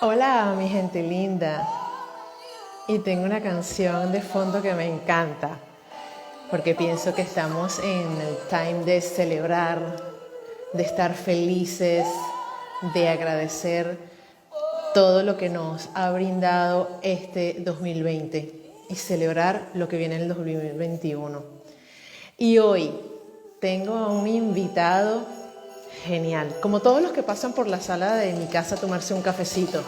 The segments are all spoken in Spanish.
Hola, mi gente linda. Y tengo una canción de fondo que me encanta, porque pienso que estamos en el time de celebrar, de estar felices, de agradecer todo lo que nos ha brindado este 2020 y celebrar lo que viene en el 2021. Y hoy tengo a un invitado genial, como todos los que pasan por la sala de mi casa a tomarse un cafecito.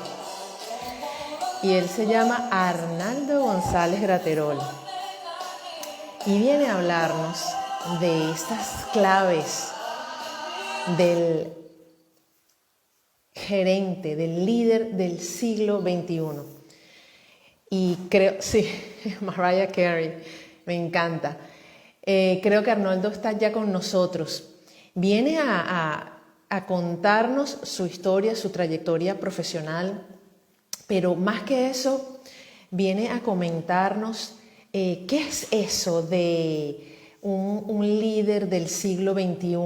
Y él se llama Arnaldo González Graterol y viene a hablarnos de estas claves del gerente, del líder del siglo XXI. Y creo, sí, Mariah Carey, me encanta. Creo que Arnaldo está ya con nosotros. Viene a contarnos su historia, su trayectoria profesional, pero más que eso, viene a comentarnos qué es eso de un líder del siglo XXI,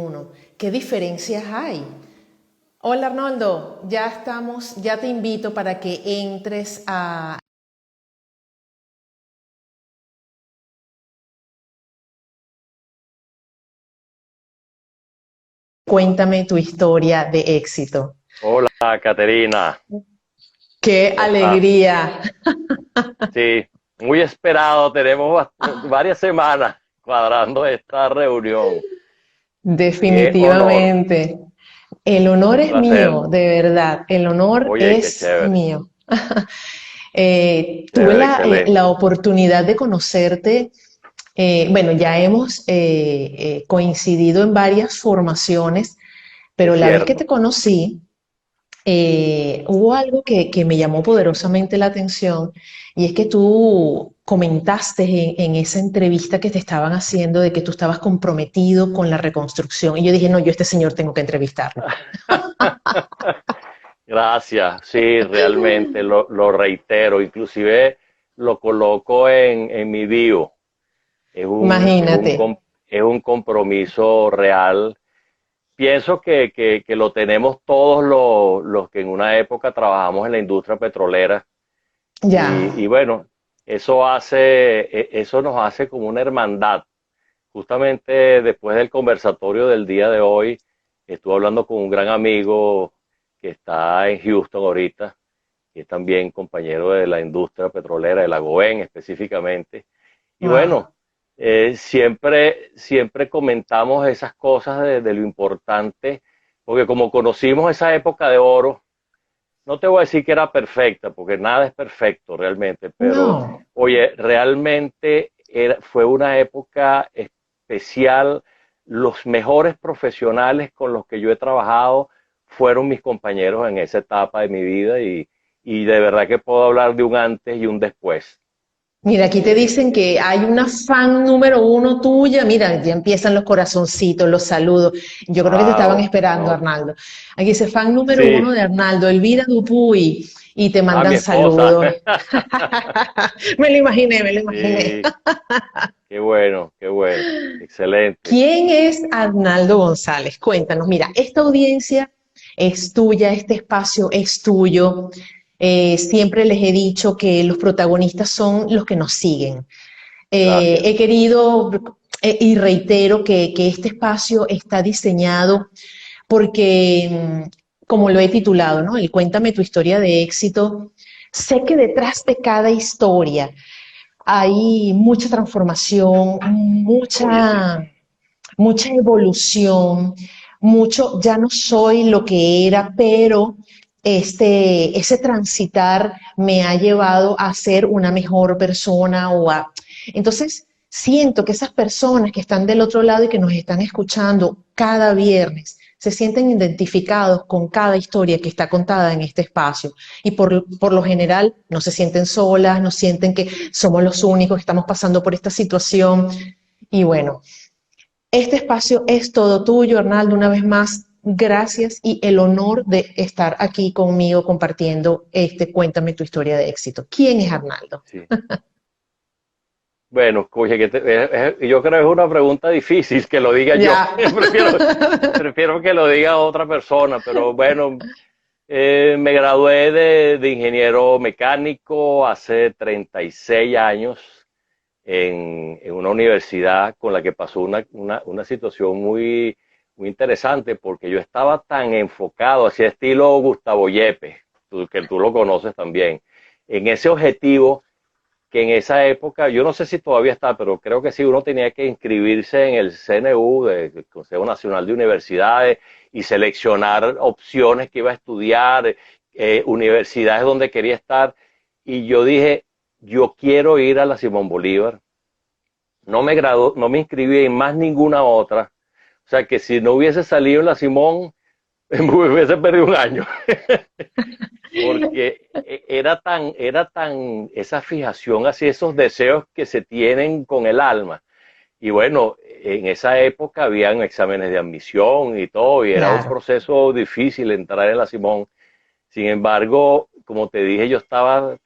qué diferencias hay. Hola Arnoldo, ya estamos, ya te invito para que entres a... Cuéntame tu historia de éxito. Hola, Caterina, ¡Qué ¿cómo estás? alegría! Sí, muy esperado. Tenemos varias semanas cuadrando esta reunión. Qué honor, Definitivamente. El honor un es placer. mío, de verdad. El honor Oye, qué es chévere, mío. Tuve chévere, la excelente. oportunidad de conocerte. Bueno, ya hemos coincidido en varias formaciones, Es pero la vez que te cierto. conocí, hubo algo que me llamó poderosamente la atención y es que tú comentaste en esa entrevista que te estaban haciendo de que tú estabas comprometido con la reconstrucción y yo dije, no, yo a este señor tengo que entrevistarlo. Gracias, sí, realmente lo reitero. Inclusive lo coloco en mi bio. Es un, es un, Imagínate, com- es un compromiso real. Pienso que lo tenemos todos los que en una época trabajamos en la industria petrolera ya. y bueno, eso nos hace como una hermandad. Justamente después del conversatorio del día de hoy, estuve hablando con un gran amigo que está en Houston ahorita, que es también compañero de la industria petrolera, de la GOEN específicamente. Y Wow. bueno, siempre comentamos esas cosas de lo importante, porque como conocimos esa época de oro, no te voy a decir que era perfecta, porque nada es perfecto realmente, pero No. oye, realmente fue una época especial. Los mejores profesionales con los que yo he trabajado fueron mis compañeros en esa etapa de mi vida y de verdad que puedo hablar de un antes y un después. Mira, aquí te dicen que hay una fan número uno tuya. Mira, ya empiezan los corazoncitos, los saludos. Yo creo que te estaban Wow, esperando, no, Arnaldo. Aquí dice fan número sí, uno de Arnaldo, Elvira Dupuy, y te mi mandan esposa. saludos. Me lo imaginé, me lo imaginé. Sí, qué bueno, excelente. ¿Quién es Arnaldo González? Cuéntanos, mira, esta audiencia es tuya, este espacio es tuyo. Siempre les he dicho que los protagonistas son los que nos siguen. Gracias. He querido y reitero que este espacio está diseñado porque, como lo he titulado, ¿no? El Cuéntame tu historia de éxito. Sé que detrás de cada historia hay mucha transformación, Oye, sí. mucha evolución, mucho, ya no soy lo que era, pero ese transitar me ha llevado a ser una mejor persona o a... Entonces, siento que esas personas que están del otro lado y que nos están escuchando cada viernes, se sienten identificados con cada historia que está contada en este espacio y por lo general no se sienten solas, no sienten que somos los únicos que estamos pasando por esta situación. Y bueno, este espacio es todo tuyo, Arnaldo. Una vez más, gracias y el honor de estar aquí conmigo compartiendo este Cuéntame tu historia de éxito. ¿Quién es Arnaldo? Sí. Bueno, oye, yo creo que es una pregunta difícil que lo diga yo. Ya. Prefiero que lo diga otra persona, pero bueno, Me gradué de ingeniero mecánico hace 36 años en una universidad con la que pasó una situación muy interesante porque yo estaba tan enfocado hacia estilo Gustavo Yepes, que tú lo conoces también, en ese objetivo que en esa época, yo no sé si todavía está, pero creo que sí, uno tenía que inscribirse en el CNU, el Consejo Nacional de Universidades, y seleccionar opciones que iba a estudiar, universidades donde quería estar. Y yo dije, yo quiero ir a la Simón Bolívar. No me inscribí en más ninguna otra. O sea que si no hubiese salido en la Simón, me hubiese perdido un año. Porque era tan esa fijación hacia esos deseos que se tienen con el alma. Y bueno, en esa época habían exámenes de admisión y todo, y era un Claro. proceso difícil entrar en la Simón. Sin embargo, como te dije, yo estaba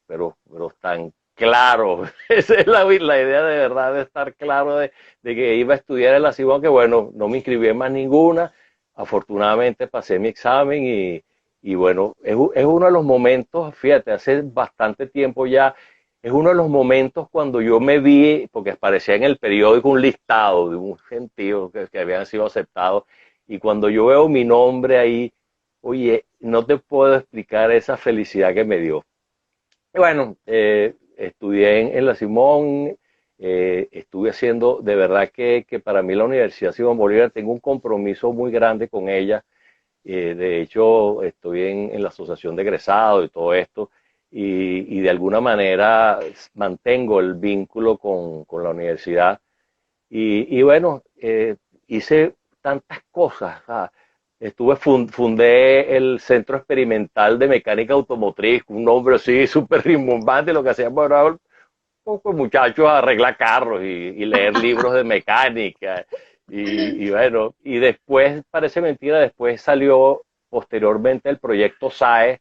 pero tan claro, esa es la idea de verdad, de estar claro de que iba a estudiar en la Simón, que bueno, no me inscribí en más ninguna. Afortunadamente pasé mi examen y bueno, es uno de los momentos, fíjate, hace bastante tiempo ya, es uno de los momentos cuando yo me vi, porque aparecía en el periódico un listado de un gentío que habían sido aceptados, y cuando yo veo mi nombre ahí, oye, no te puedo explicar esa felicidad que me dio. Y bueno, estudié en la Simón, estuve haciendo, de verdad que para mí la Universidad Simón Bolívar tengo un compromiso muy grande con ella. De hecho, estoy en la asociación de egresados y todo esto, y de alguna manera mantengo el vínculo con la universidad. Y bueno, hice tantas cosas. Fundé el Centro Experimental de Mecánica Automotriz, un nombre así súper rimbombante. Lo que hacíamos era un poco muchachos a arreglar carros y leer libros de mecánica. Y bueno, y después, parece mentira, después salió posteriormente el proyecto SAE,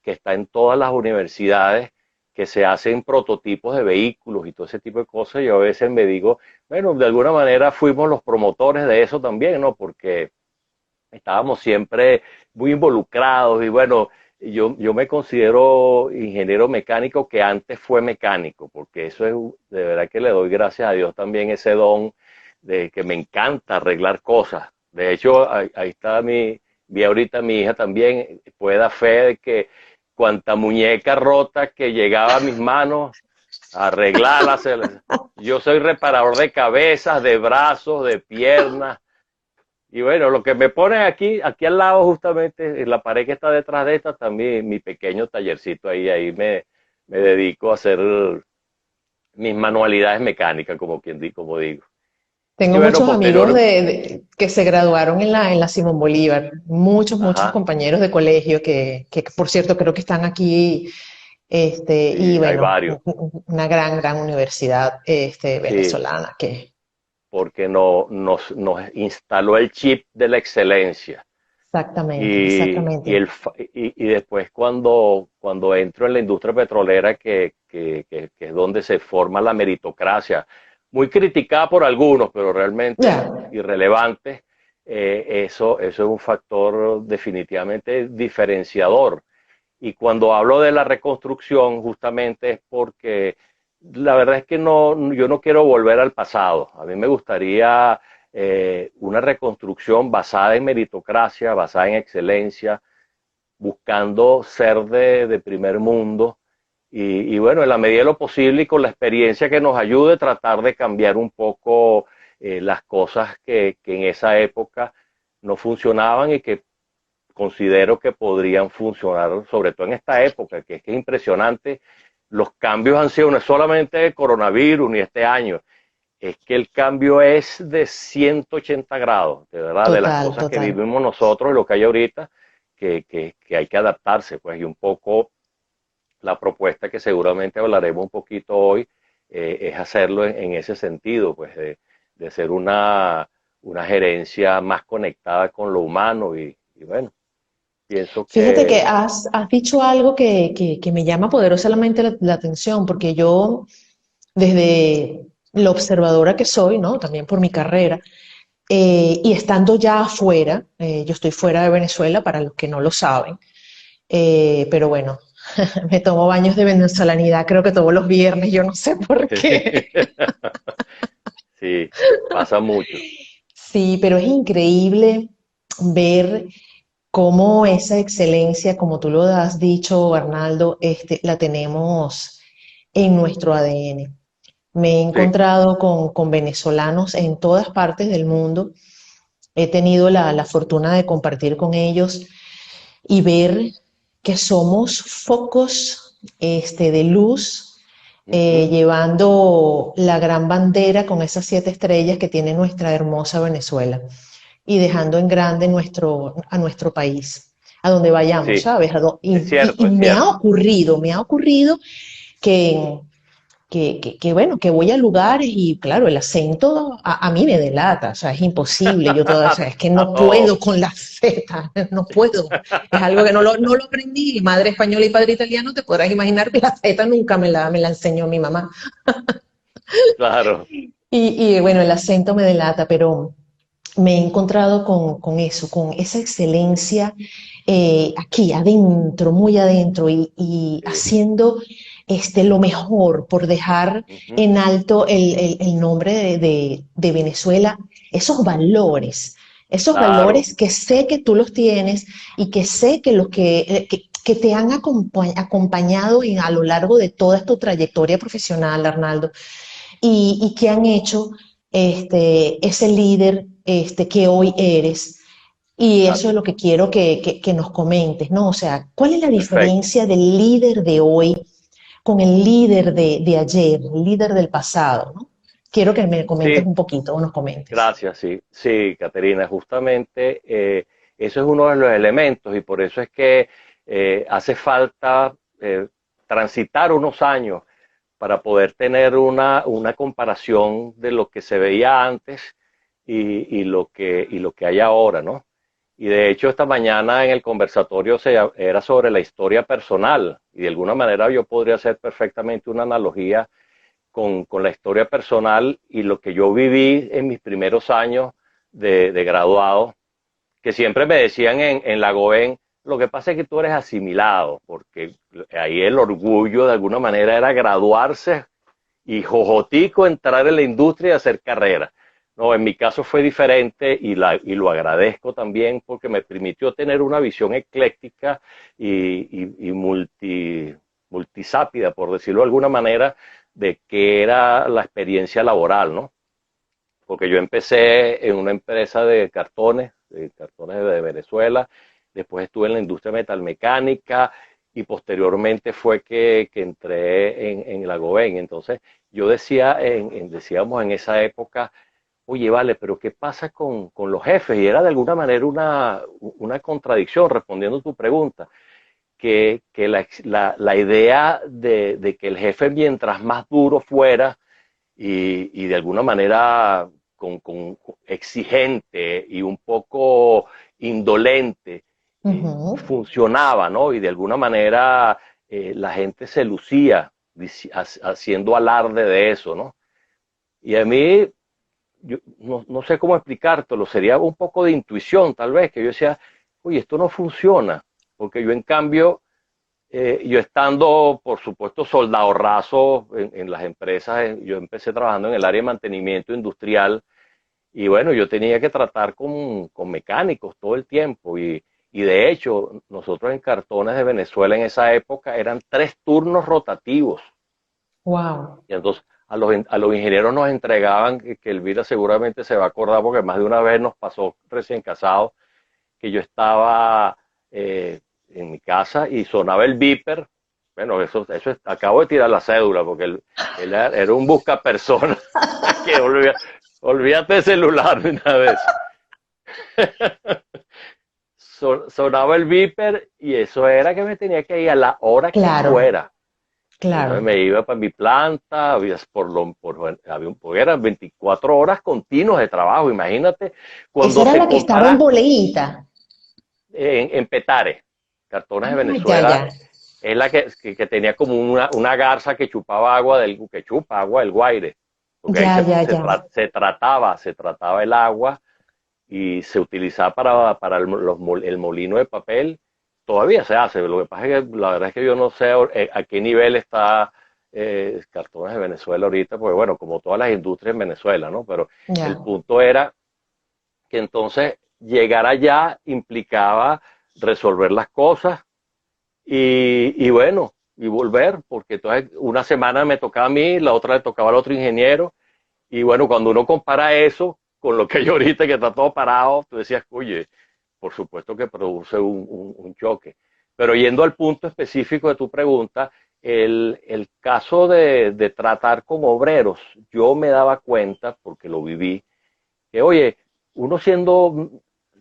que está en todas las universidades, que se hacen prototipos de vehículos y todo ese tipo de cosas. Yo a veces me digo, bueno, de alguna manera fuimos los promotores de eso también, ¿no? Porque estábamos siempre muy involucrados y bueno, yo me considero ingeniero mecánico que antes fue mecánico, porque eso es, de verdad que le doy gracias a Dios también ese don de que me encanta arreglar cosas. De hecho, ahí está vi ahorita mi hija también, puede dar fe de que cuanta muñeca rota que llegaba a mis manos, arreglarla. Yo soy reparador de cabezas, de brazos, de piernas. Y bueno, lo que me ponen aquí al lado justamente, en la pared que está detrás de esta, también mi pequeño tallercito ahí me dedico a hacer mis manualidades mecánicas, como digo. Y Tengo bueno, muchos amigos posterior, que se graduaron en la Simón Bolívar, muchos ajá, compañeros de colegio que por cierto creo que están aquí, y sí, hay bueno, varios, una gran universidad, sí, venezolana que porque nos instaló el chip de la excelencia. exactamente, Y exactamente. y después cuando entro en la industria petrolera, que es donde se forma la meritocracia, muy criticada por algunos, pero realmente Ya, irrelevante, eso es un factor definitivamente diferenciador. Y cuando hablo de la reconstrucción, justamente es porque la verdad es que yo no quiero volver al pasado. A mí me gustaría una reconstrucción basada en meritocracia, basada en excelencia, buscando ser de primer mundo. Y bueno, en la medida de lo posible y con la experiencia que nos ayude, tratar de cambiar un poco las cosas que en esa época no funcionaban y que considero que podrían funcionar, sobre todo en esta época, que es impresionante. Los cambios han sido no solamente el coronavirus ni este año, es que el cambio es de 180 grados, de verdad, de las total, cosas que total. vivimos nosotros y lo que hay ahorita, que hay que adaptarse, pues, y un poco la propuesta que seguramente hablaremos un poquito hoy, es hacerlo en ese sentido, pues, de ser una gerencia más conectada con lo humano y bueno, pienso Fíjate que que has dicho algo que me llama poderosamente la atención, porque yo, desde lo observadora que soy, ¿no? También por mi carrera, y estando ya afuera, yo estoy fuera de Venezuela, para los que no lo saben, pero bueno, me tomo baños de venezolanidad, creo que todos los viernes, yo no sé por qué. Sí, pasa mucho. Sí, pero es increíble ver cómo esa excelencia, como tú lo has dicho, Arnaldo, la tenemos en nuestro ADN. Me he Sí, encontrado con venezolanos en todas partes del mundo. He tenido la fortuna de compartir con ellos y ver que somos focos de luz, ujú, llevando la gran bandera con esas 7 estrellas que tiene nuestra hermosa Venezuela y dejando en grande a nuestro país, a donde vayamos, sí, ¿sabes? es Y cierto, es me cierto. ha ocurrido que bueno, que voy a lugares y claro, el acento a mí me delata, o sea, es imposible, yo toda, o sea, es que A no todos. puedo con la Z, no puedo, es algo que no lo aprendí, madre española y padre italiano, te podrás imaginar que la Z nunca me la enseñó mi mamá. Claro, Y bueno, el acento me delata, pero me he encontrado con eso, con esa excelencia aquí adentro, muy adentro y sí, haciendo lo mejor por dejar ujú, en alto el nombre de Venezuela, esos claro, valores que sé que tú los tienes y que sé que que te han acompañado a lo largo de toda tu trayectoria profesional, Arnaldo, y que han hecho ese líder que hoy eres. Y eso es lo exacto, que quiero que nos comentes, ¿no? O sea, ¿cuál es la perfecto. diferencia del líder de hoy con el líder de ayer, el líder del pasado, ¿no? Quiero que me comentes Sí, un poquito o nos comentes. gracias, sí, sí, Caterina, justamente eso es uno de los elementos y por eso es que hace falta transitar unos años para poder tener una comparación de lo que se veía antes y lo que hay ahora, ¿no? Y de hecho esta mañana en el conversatorio era sobre la historia personal y de alguna manera yo podría hacer perfectamente una analogía con la historia personal y lo que yo viví en mis primeros años de graduado, que siempre me decían en la GOEN, lo que pasa es que tú eres asimilado, porque ahí el orgullo de alguna manera era graduarse y jojotico entrar en la industria y hacer carrera. No, en mi caso fue diferente y lo agradezco también porque me permitió tener una visión ecléctica y multisápida, por decirlo de alguna manera, de qué era la experiencia laboral, ¿no? Porque yo empecé en una empresa de cartones de Venezuela, después estuve en la industria metalmecánica y posteriormente fue que entré en la Goben. Entonces yo decía, decíamos en esa época, oye, vale, pero ¿qué pasa con los jefes? Y era de alguna manera una contradicción, respondiendo a tu pregunta, que la idea de que el jefe mientras más duro fuera y de alguna manera con exigente y un poco indolente, Ujú. funcionaba, ¿no? Y de alguna manera la gente se lucía haciendo alarde de eso, ¿no? Y a mí, yo no sé cómo explicártelo, sería un poco de intuición tal vez, que yo decía, oye, esto no funciona, porque yo en cambio yo estando, por supuesto, soldado raso en las empresas, yo empecé trabajando en el área de mantenimiento industrial y bueno, yo tenía que tratar con mecánicos todo el tiempo y de hecho, nosotros en Cartones de Venezuela en esa época eran 3 turnos rotativos Wow. y entonces a los ingenieros nos entregaban, que Elvira seguramente se va a acordar porque más de una vez nos pasó recién casados, que yo estaba en mi casa y sonaba el beeper. Bueno, acabo de tirar la cédula porque él era un busca persona que olvídate de celular de una vez. Sonaba el beeper y eso era que me tenía que ir a la hora que Claro, fuera. claro. Entonces me iba para mi planta, porque eran 24 horas continuas de trabajo. Imagínate Esa cuando era se la que estaba en compara Boleíta. en Petare, Cartones de Ah, ya, Venezuela, ya. es la que tenía como una garza que chupaba agua que chupa agua del Guaire, porque ahí Ya, ya, ya. se trataba el agua y se utilizaba para el molino de papel. todavía se hace. Lo que pasa es que la verdad es que yo no sé a qué nivel está Cartones de Venezuela ahorita, porque bueno, como todas las industrias en Venezuela, ¿no? Pero el Ya. punto era que entonces llegar allá implicaba resolver las cosas y bueno, y volver, porque entonces una semana me tocaba a mí, la otra le tocaba al otro ingeniero, y bueno, cuando uno compara eso con lo que yo ahorita que está todo parado, tú decías, oye, por supuesto que produce un choque. Pero yendo al punto específico de tu pregunta, el caso de tratar con obreros, yo me daba cuenta, porque lo viví, que oye, uno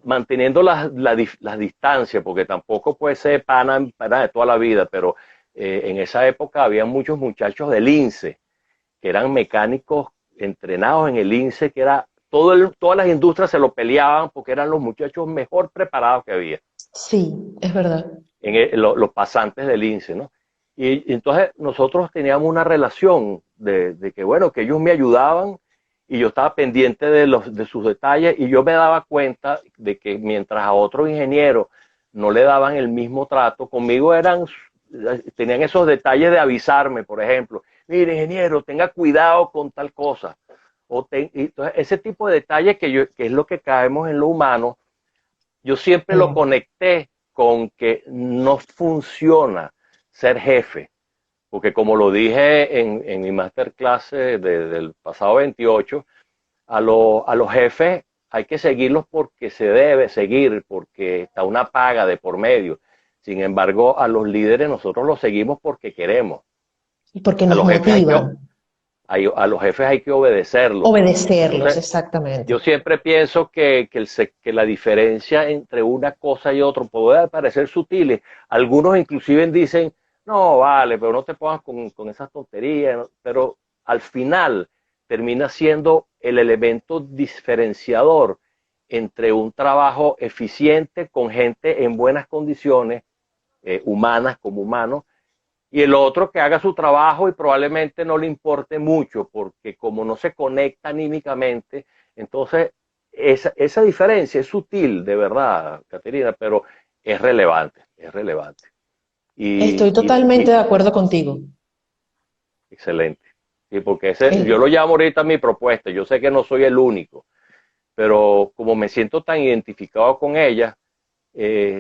manteniendo las distancias, porque tampoco puede ser pana de toda la vida, pero en esa época había muchos muchachos del INSE, que eran mecánicos entrenados en el INSE, que era, todas las industrias se lo peleaban porque eran los muchachos mejor preparados que había, Sí, es verdad. los pasantes del INSE, ¿no? Y entonces nosotros teníamos una relación de que, bueno, que ellos me ayudaban y yo estaba pendiente de sus detalles y yo me daba cuenta de que mientras a otros ingenieros no le daban el mismo trato, conmigo tenían esos detalles de avisarme, por ejemplo, mire ingeniero, tenga cuidado con tal cosa. Entonces, ese tipo de detalles que es lo que caemos en lo humano, yo siempre lo Sí. conecté con que no funciona ser jefe, porque como lo dije en mi masterclass del pasado 28, a los jefes hay que seguirlos porque se debe seguir, porque está una paga de por medio. Sin embargo, a los líderes nosotros los seguimos porque queremos. Y porque A nos los jefes motivan a los jefes hay que obedecerlos. obedecerlos, Entonces, exactamente. yo siempre pienso que la diferencia entre una cosa y otra puede parecer sutiles. Algunos inclusive dicen, no, vale, pero no te pongas con esas tonterías. ¿No? Pero al final termina siendo el elemento diferenciador entre un trabajo eficiente con gente en buenas condiciones, humanas como humanos, y el otro que haga su trabajo y probablemente no le importe mucho, porque como no se conecta anímicamente, entonces esa diferencia es sutil, de verdad, Caterina, pero es relevante, es relevante. Estoy Y, y, totalmente y de acuerdo contigo. excelente. Y porque yo Eh, lo llamo ahorita mi propuesta, yo sé que no soy el único, pero como me siento tan identificado con ella,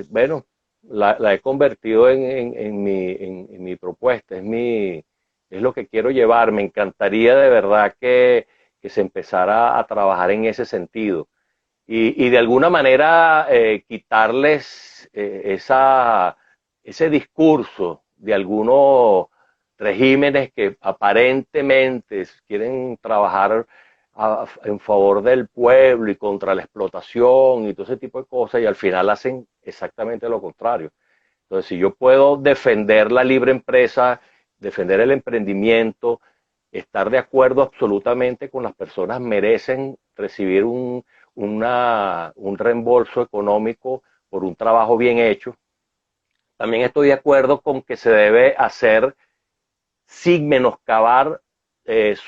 bueno, la he convertido en mi propuesta, es lo que quiero llevar. Me encantaría de verdad que se empezara a trabajar en ese sentido y de alguna manera quitarles ese discurso de algunos regímenes que aparentemente quieren trabajar en favor del pueblo y contra la explotación y todo ese tipo de cosas y al final hacen exactamente lo contrario. Entonces, si yo puedo defender la libre empresa, defender el emprendimiento, estar de acuerdo absolutamente con las personas, merecen recibir un reembolso económico por un trabajo bien hecho. También estoy de acuerdo con que se debe hacer sin menoscabar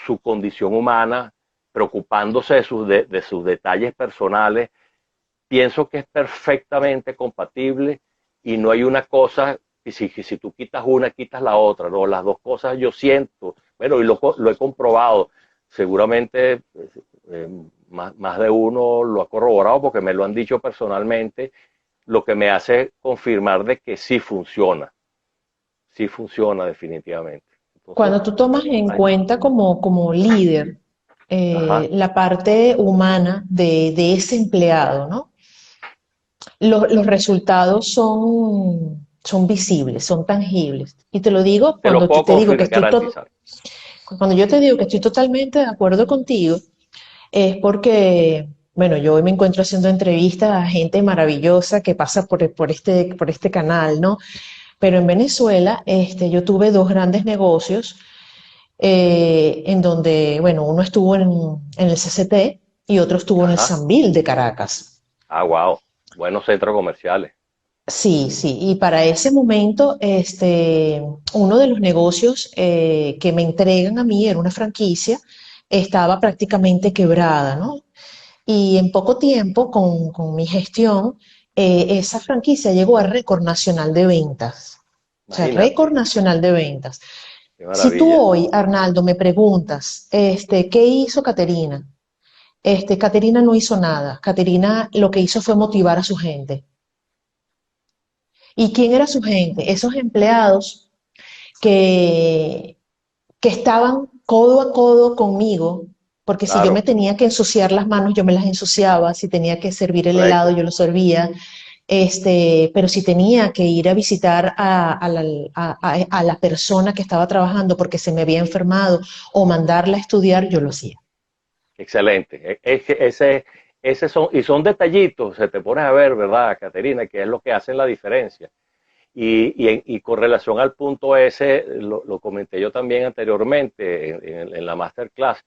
su condición humana, preocupándose de sus detalles personales. Pienso que es perfectamente compatible y no hay una cosa que si tú quitas una, quitas la otra, no, las dos cosas yo siento, bueno, y lo he comprobado, seguramente eh, más de uno lo ha corroborado porque me lo han dicho personalmente, lo que me hace confirmar de que sí funciona definitivamente. Entonces, Cuando tú tomas en ay, cuenta como líder ajá, la parte humana de ese empleado, ¿no? Los resultados son visibles, son tangibles. Y te lo digo te lo cuando puedo te digo que garantizar. cuando yo te digo que estoy totalmente de acuerdo contigo, es porque, bueno, yo hoy me encuentro haciendo entrevistas a gente maravillosa que pasa por este canal, ¿no? Pero en Venezuela, yo tuve dos grandes negocios en donde, bueno, uno estuvo en el CCT y otro estuvo en el Ajá, Sambil de Caracas. ah, wow, buenos centros comerciales. Sí, sí, y para ese momento, uno de los negocios que me entregan a mí era una franquicia, estaba prácticamente quebrada, ¿no? Y en poco tiempo, con mi gestión, esa franquicia llegó a récord nacional de ventas. O sea, récord Imagínate, nacional de ventas. qué Si tú maravilla. hoy, Arnaldo, me preguntas, ¿qué hizo Caterina? Caterina no hizo nada. Caterina lo que hizo fue motivar a su gente. ¿Y quién era su gente? Esos empleados que, que estaban codo a codo conmigo, porque si yo me Claro, tenía que ensuciar las manos, yo me las ensuciaba, si tenía que servir el helado, correcto. yo lo servía, pero si tenía que ir a visitar a la persona que estaba trabajando porque se me había enfermado o mandarla a estudiar, yo lo hacía. Excelente. Es que ese son, y son detallitos, se te pones a ver, ¿verdad, Caterina? Que es lo que hacen la diferencia. Y con relación al punto ese, lo comenté yo también anteriormente en la masterclass,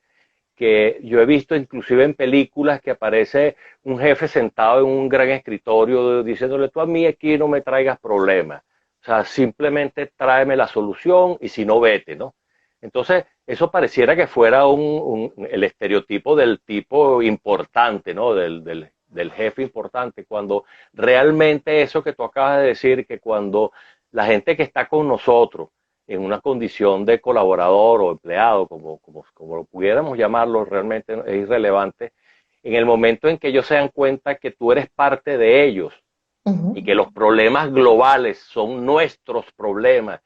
que yo he visto inclusive en películas que aparece un jefe sentado en un gran escritorio diciéndole, tú a mí aquí no me traigas problemas. O sea, simplemente tráeme la solución y si no, vete, ¿no? Entonces, eso pareciera que fuera el estereotipo del tipo importante, ¿no? Del jefe importante, cuando realmente eso que tú acabas de decir, que cuando la gente que está con nosotros en una condición de colaborador o empleado, como lo pudiéramos llamarlo, realmente es irrelevante, en el momento en que ellos se dan cuenta que tú eres parte de ellos y Ujú. que los problemas globales son nuestros problemas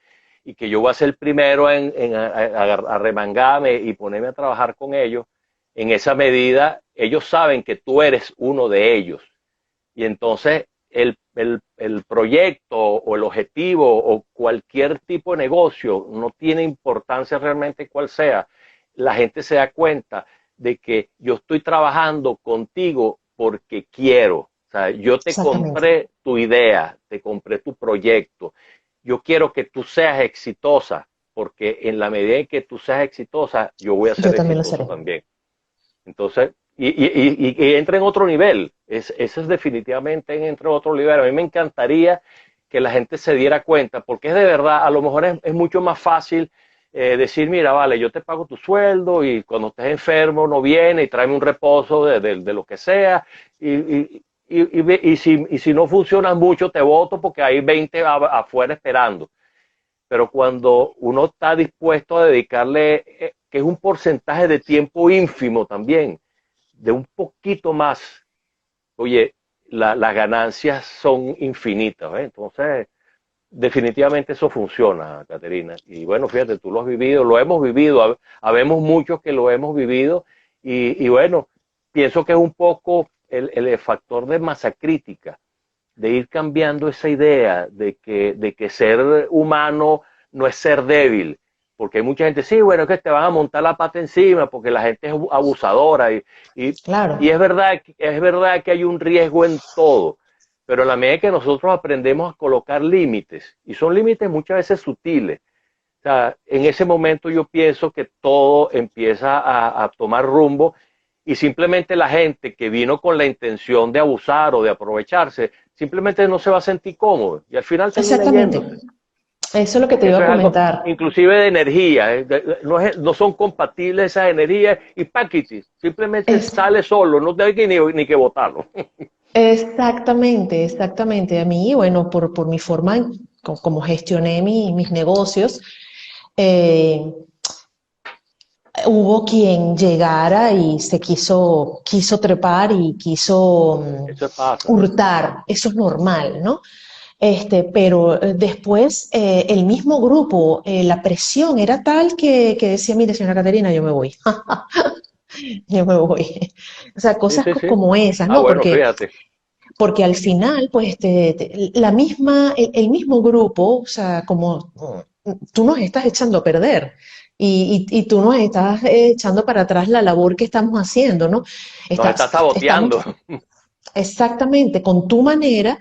y que yo voy a ser el primero en remangarme y ponerme a trabajar con ellos, en esa medida ellos saben que tú eres uno de ellos. Y entonces el proyecto o el objetivo o cualquier tipo de negocio no tiene importancia realmente cuál sea. La gente se da cuenta de que yo estoy trabajando contigo porque quiero. O sea, yo te Exactamente. compré tu idea, te compré tu proyecto. Yo quiero que tú seas exitosa, porque en la medida en que tú seas exitosa, yo voy a Yo ser también lo exitoso seré. también. Entonces, y entra en otro nivel. Eso es definitivamente entra en otro nivel. A mí me encantaría que la gente se diera cuenta, porque es de verdad, a lo mejor es mucho más fácil decir, mira, vale, yo te pago tu sueldo y cuando estés enfermo no viene y tráeme un reposo de lo que sea. Y si no funciona mucho, te voto porque hay 20 afuera esperando. Pero cuando uno está dispuesto a dedicarle, que es un porcentaje de tiempo ínfimo también, de un poquito más, oye, las ganancias son infinitas, ¿eh? Entonces, definitivamente eso funciona, Caterina. Y bueno, fíjate, tú lo has vivido, lo hemos vivido, habemos muchos que lo hemos vivido y bueno, pienso que es un poco el factor de masa crítica, de ir cambiando esa idea de que ser humano no es ser débil, porque hay mucha gente, sí, bueno, es que te van a montar la pata encima porque la gente es abusadora y, Claro, y es verdad que hay un riesgo en todo, pero a la medida que nosotros aprendemos a colocar límites, y son límites muchas veces sutiles, o sea, en ese momento yo pienso que todo empieza a tomar rumbo y simplemente la gente que vino con la intención de abusar o de aprovecharse, simplemente no se va a sentir cómodo y al final termina exactamente. yéndose. Eso es lo que te Porque iba eso a es algo, comentar. inclusive de energía, no son compatibles esas energías y paquete, simplemente Es, sale solo, no hay que ni que botarlo. exactamente, exactamente. A mí, bueno, por mi forma, como gestioné mis negocios, eh, hubo quien llegara y quiso trepar y quiso Eso pasa. hurtar. Eso es normal, ¿no? Pero después el mismo grupo, la presión era tal que decía, mire, señora Caterina, yo me voy, yo me voy. O sea, Sí, cosas sí, sí. como esas, Ah, ¿no? bueno, fíjate. Porque al final, pues, el mismo grupo, o sea, como tú nos estás echando a perder y tú nos estás echando para atrás la labor que estamos haciendo, ¿no? Nos está Estamos saboteando. exactamente con tu manera,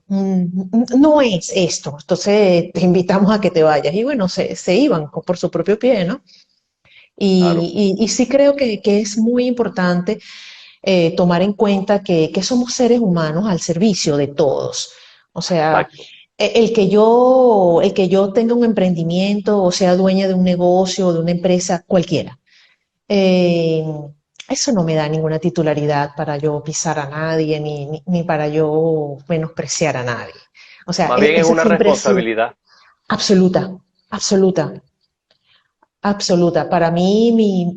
no es esto. Entonces te invitamos a que te vayas. Y bueno, se iban por su propio pie, ¿no? Claro, Y sí creo que es muy importante tomar en cuenta que somos seres humanos al servicio de todos. O sea, exacto. el que yo tenga un emprendimiento o sea dueña de un negocio o de una empresa cualquiera, eh, eso no me da ninguna titularidad para yo pisar a nadie, ni para yo menospreciar a nadie. O sea, Más bien es esa una siempre ha sido responsabilidad. absoluta, absoluta, absoluta. Para mí,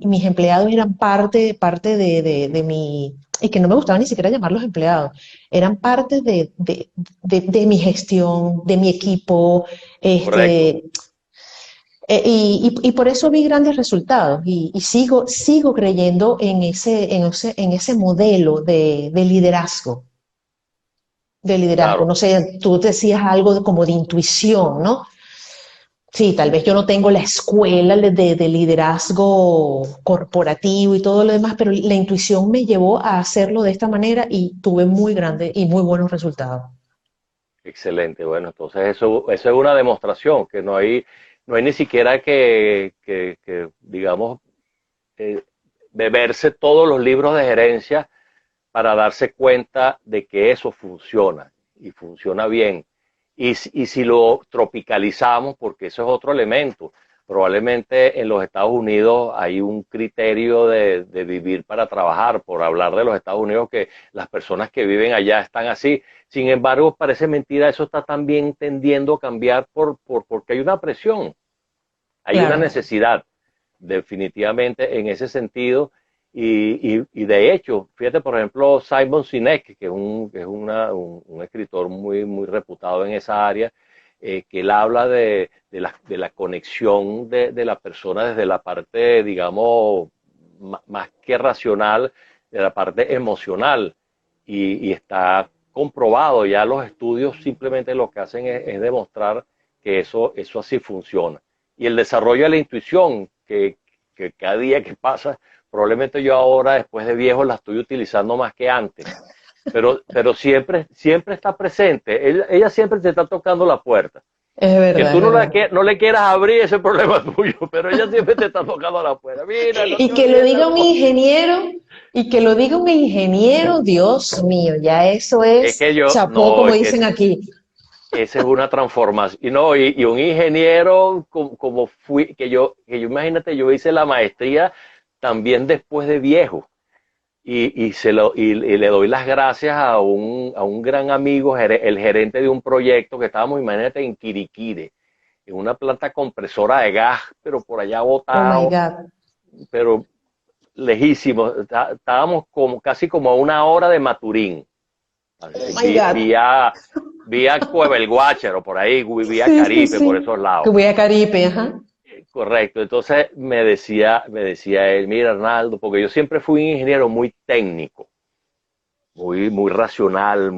mis empleados eran parte de mi, y que no me gustaba ni siquiera llamarlos empleados, eran parte de mi gestión, de mi equipo, Correcto. este, y por eso vi grandes resultados y sigo creyendo en ese modelo de liderazgo. Claro. No sé, tú decías algo como de intuición, ¿no? Sí, tal vez yo no tengo la escuela de liderazgo corporativo y todo lo demás, pero la intuición me llevó a hacerlo de esta manera y tuve muy grandes y muy buenos resultados. Excelente, bueno, entonces eso es una demostración, que no hay ni siquiera que digamos, eh, beberse todos los libros de gerencia para darse cuenta de que eso funciona y funciona bien. Y si lo tropicalizamos, porque eso es otro elemento, probablemente en los Estados Unidos hay un criterio de vivir para trabajar, por hablar de los Estados Unidos, que las personas que viven allá están así. Sin embargo, parece mentira, eso está también tendiendo a cambiar porque hay una presión, hay una Claro. necesidad, definitivamente en ese sentido. Y de hecho, fíjate, por ejemplo, Simon Sinek, que es un escritor muy reputado en esa área, que él habla de la conexión de la persona desde la parte, digamos, más que racional, de la parte emocional. Y está comprobado, ya los estudios simplemente lo que hacen es demostrar que eso así funciona. Y el desarrollo de la intuición, que cada día que pasa, probablemente yo ahora, después de viejo, la estoy utilizando más que antes, pero siempre está presente, ella siempre te está tocando la puerta. Es Que verdad, tú es verdad. no le quieras abrir, ese problema es tuyo, pero ella siempre te está tocando la puerta. Mira, no Y te que lo olvides diga tal un cosa. ingeniero, y que lo diga un ingeniero, Dios mío, ya eso Es es que yo, chapó, no, como es que dicen aquí. esa es una transformación. Y, no, y un ingeniero como fui, que yo imagínate, yo hice la maestría también después de viejo. Y le doy las gracias a un gran amigo, el gerente de un proyecto que estábamos, imagínate, en Quiriquire, en una planta compresora de gas, pero por allá Oh my botado, God, pero lejísimo. Estábamos casi como a una hora de Maturín, oh my God. vía Cueva el Guácharo, por ahí, vía Sí, sí, Caripe, por sí. esos Que lados. voy a Caribe, ajá. Correcto, entonces me decía él, mira Arnaldo, porque yo siempre fui un ingeniero muy técnico, muy racional,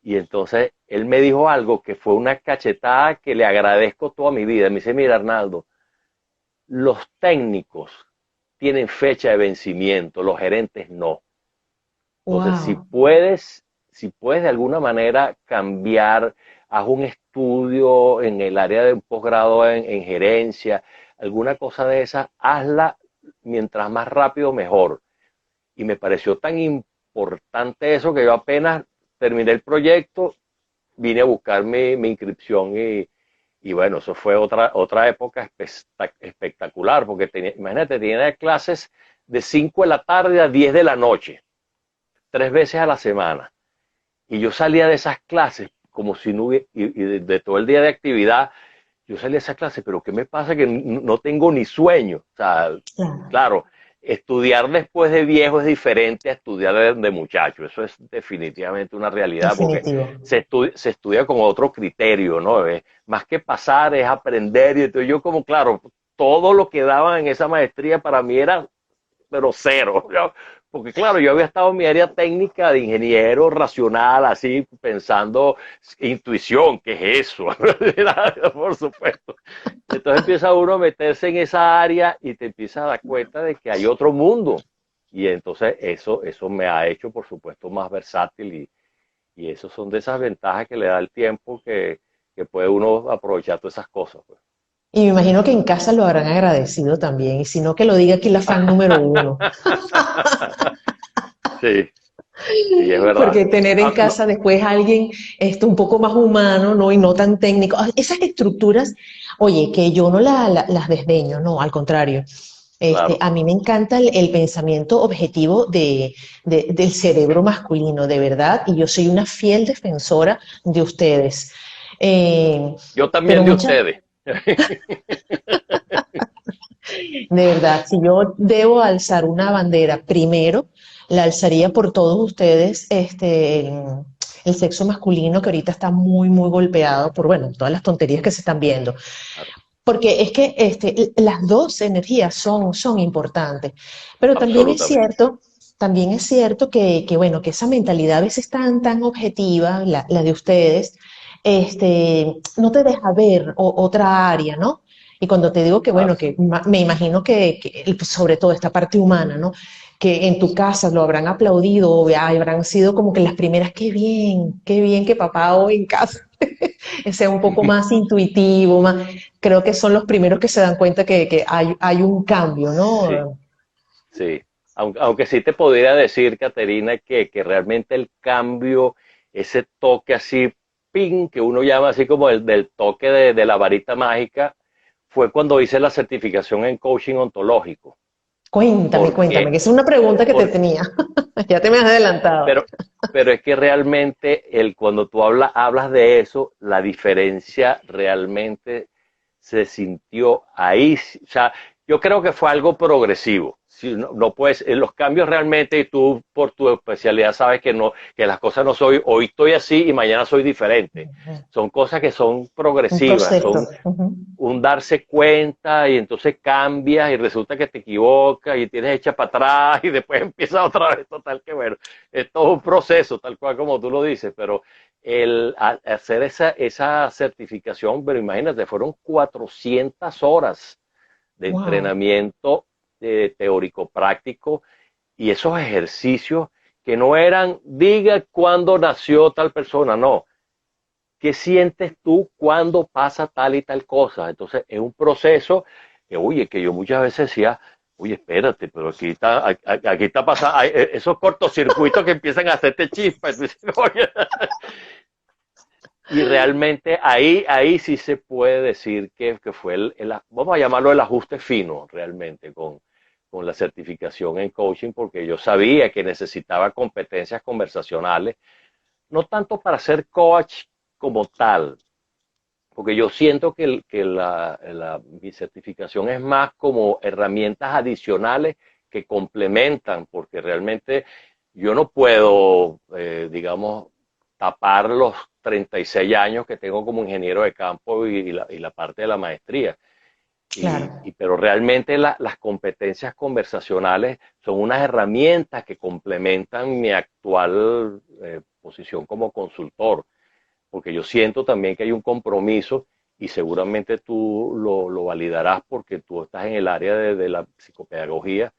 y entonces él me dijo algo que fue una cachetada que le agradezco toda mi vida. Me dice, mira Arnaldo, los técnicos tienen fecha de vencimiento, los gerentes no. Entonces, Wow. si puedes de alguna manera cambiar, haz un estudio en el área de un posgrado en gerencia, alguna cosa de esa, hazla mientras más rápido mejor. Y me pareció tan importante eso que yo apenas terminé el proyecto, vine a buscar mi inscripción y bueno, eso fue otra época espectacular, porque imagínate, tenía clases de 5 de la tarde a 10 de la noche, 3 veces a la semana. Y yo salía de esas clases como si no hubiera, y de todo el día de actividad, yo salía de esas clases, pero ¿qué me pasa? Que no tengo ni sueño. O sea, Claro, claro, estudiar después de viejo es diferente a estudiar de muchacho. Eso es definitivamente una realidad porque definitivo. se estudia con otro criterio, ¿no? Más que pasar, es aprender. Y entonces yo como, claro, todo lo que daban en esa maestría para mí era pero cero, ¿no? Porque claro, yo había estado en mi área técnica de ingeniero racional, así pensando intuición, ¿qué es eso? Por supuesto. Entonces empieza uno a meterse en esa área y te empieza a dar cuenta de que hay otro mundo. Y entonces eso me ha hecho, por supuesto, más versátil y eso son de esas ventajas que le da el tiempo que puede uno aprovechar todas esas cosas. Pues. Y me imagino que en casa lo habrán agradecido también, y si no, que lo diga aquí la fan número uno. Sí, sí, es verdad. Porque tener en Ah, no, casa después a alguien un poco más humano, ¿no? Y no tan técnico. Esas estructuras, oye, que yo no las desdeño, no, al contrario. claro. A mí me encanta el pensamiento objetivo del cerebro masculino, de verdad, y yo soy una fiel defensora de ustedes. Eh, Yo pero también de muchas, ustedes. de verdad, si yo debo alzar una bandera, primero la alzaría por todos ustedes, el sexo masculino que ahorita está muy, muy golpeado por, bueno, todas las tonterías que se están viendo. Claro, Porque es que las dos energías son importantes. Pero absolutamente. también es cierto bueno, que esa mentalidad a veces tan objetiva, la de ustedes, no te deja ver otra área, ¿no? Y cuando te digo que, bueno, Claro. que me imagino pues, sobre todo esta parte humana, ¿no? Que en tu casa lo habrán aplaudido o habrán sido como que las primeras, qué bien que papá hoy en casa sea un poco más intuitivo, más, creo que son los primeros que se dan cuenta que hay un cambio, Sí, ¿no? sí. Aunque sí te podría decir, Caterina, que realmente el cambio, ese toque así, ping, que uno llama así como el del toque de la varita mágica, fue cuando hice la certificación en coaching ontológico. Cuéntame, Porque, que es una pregunta que te por, tenía. Ya te me has adelantado. pero, pero es que realmente cuando tú hablas de eso, la diferencia realmente se sintió ahí. O sea, yo creo que fue algo progresivo. Si no, no puedes, los cambios realmente, y tú por tu especialidad sabes que no, que las cosas no soy, hoy estoy así y mañana soy diferente. Son cosas que son Un progresivas, proceso. son un darse cuenta y entonces cambias y resulta que te equivocas y tienes hecha para atrás y después empieza otra vez, total que bueno, es todo un proceso, tal cual como tú lo dices, pero hacer esa certificación, pero imagínate, fueron 400 horas de Wow. entrenamiento teórico práctico y esos ejercicios que no eran, diga cuándo nació tal persona, no, ¿qué sientes tú cuando pasa tal y tal cosa? Entonces, es un proceso que, oye, que yo muchas veces decía, oye, espérate, pero aquí está pasando, esos cortocircuitos que empiezan a hacerte chispas. Oye, y realmente ahí sí se puede decir que fue vamos a llamarlo el ajuste fino, realmente, con la certificación en coaching, porque yo sabía que necesitaba competencias conversacionales, no tanto para ser coach como tal, porque yo siento que mi certificación es más como herramientas adicionales que complementan, porque realmente yo no puedo, digamos, tapar los 36 años que tengo como ingeniero de campo y la parte de la maestría. Claro, Pero realmente las competencias conversacionales son unas herramientas que complementan mi actual posición como consultor, porque yo siento también que hay un compromiso y seguramente tú lo validarás porque tú estás en el área de la psicopedagogía.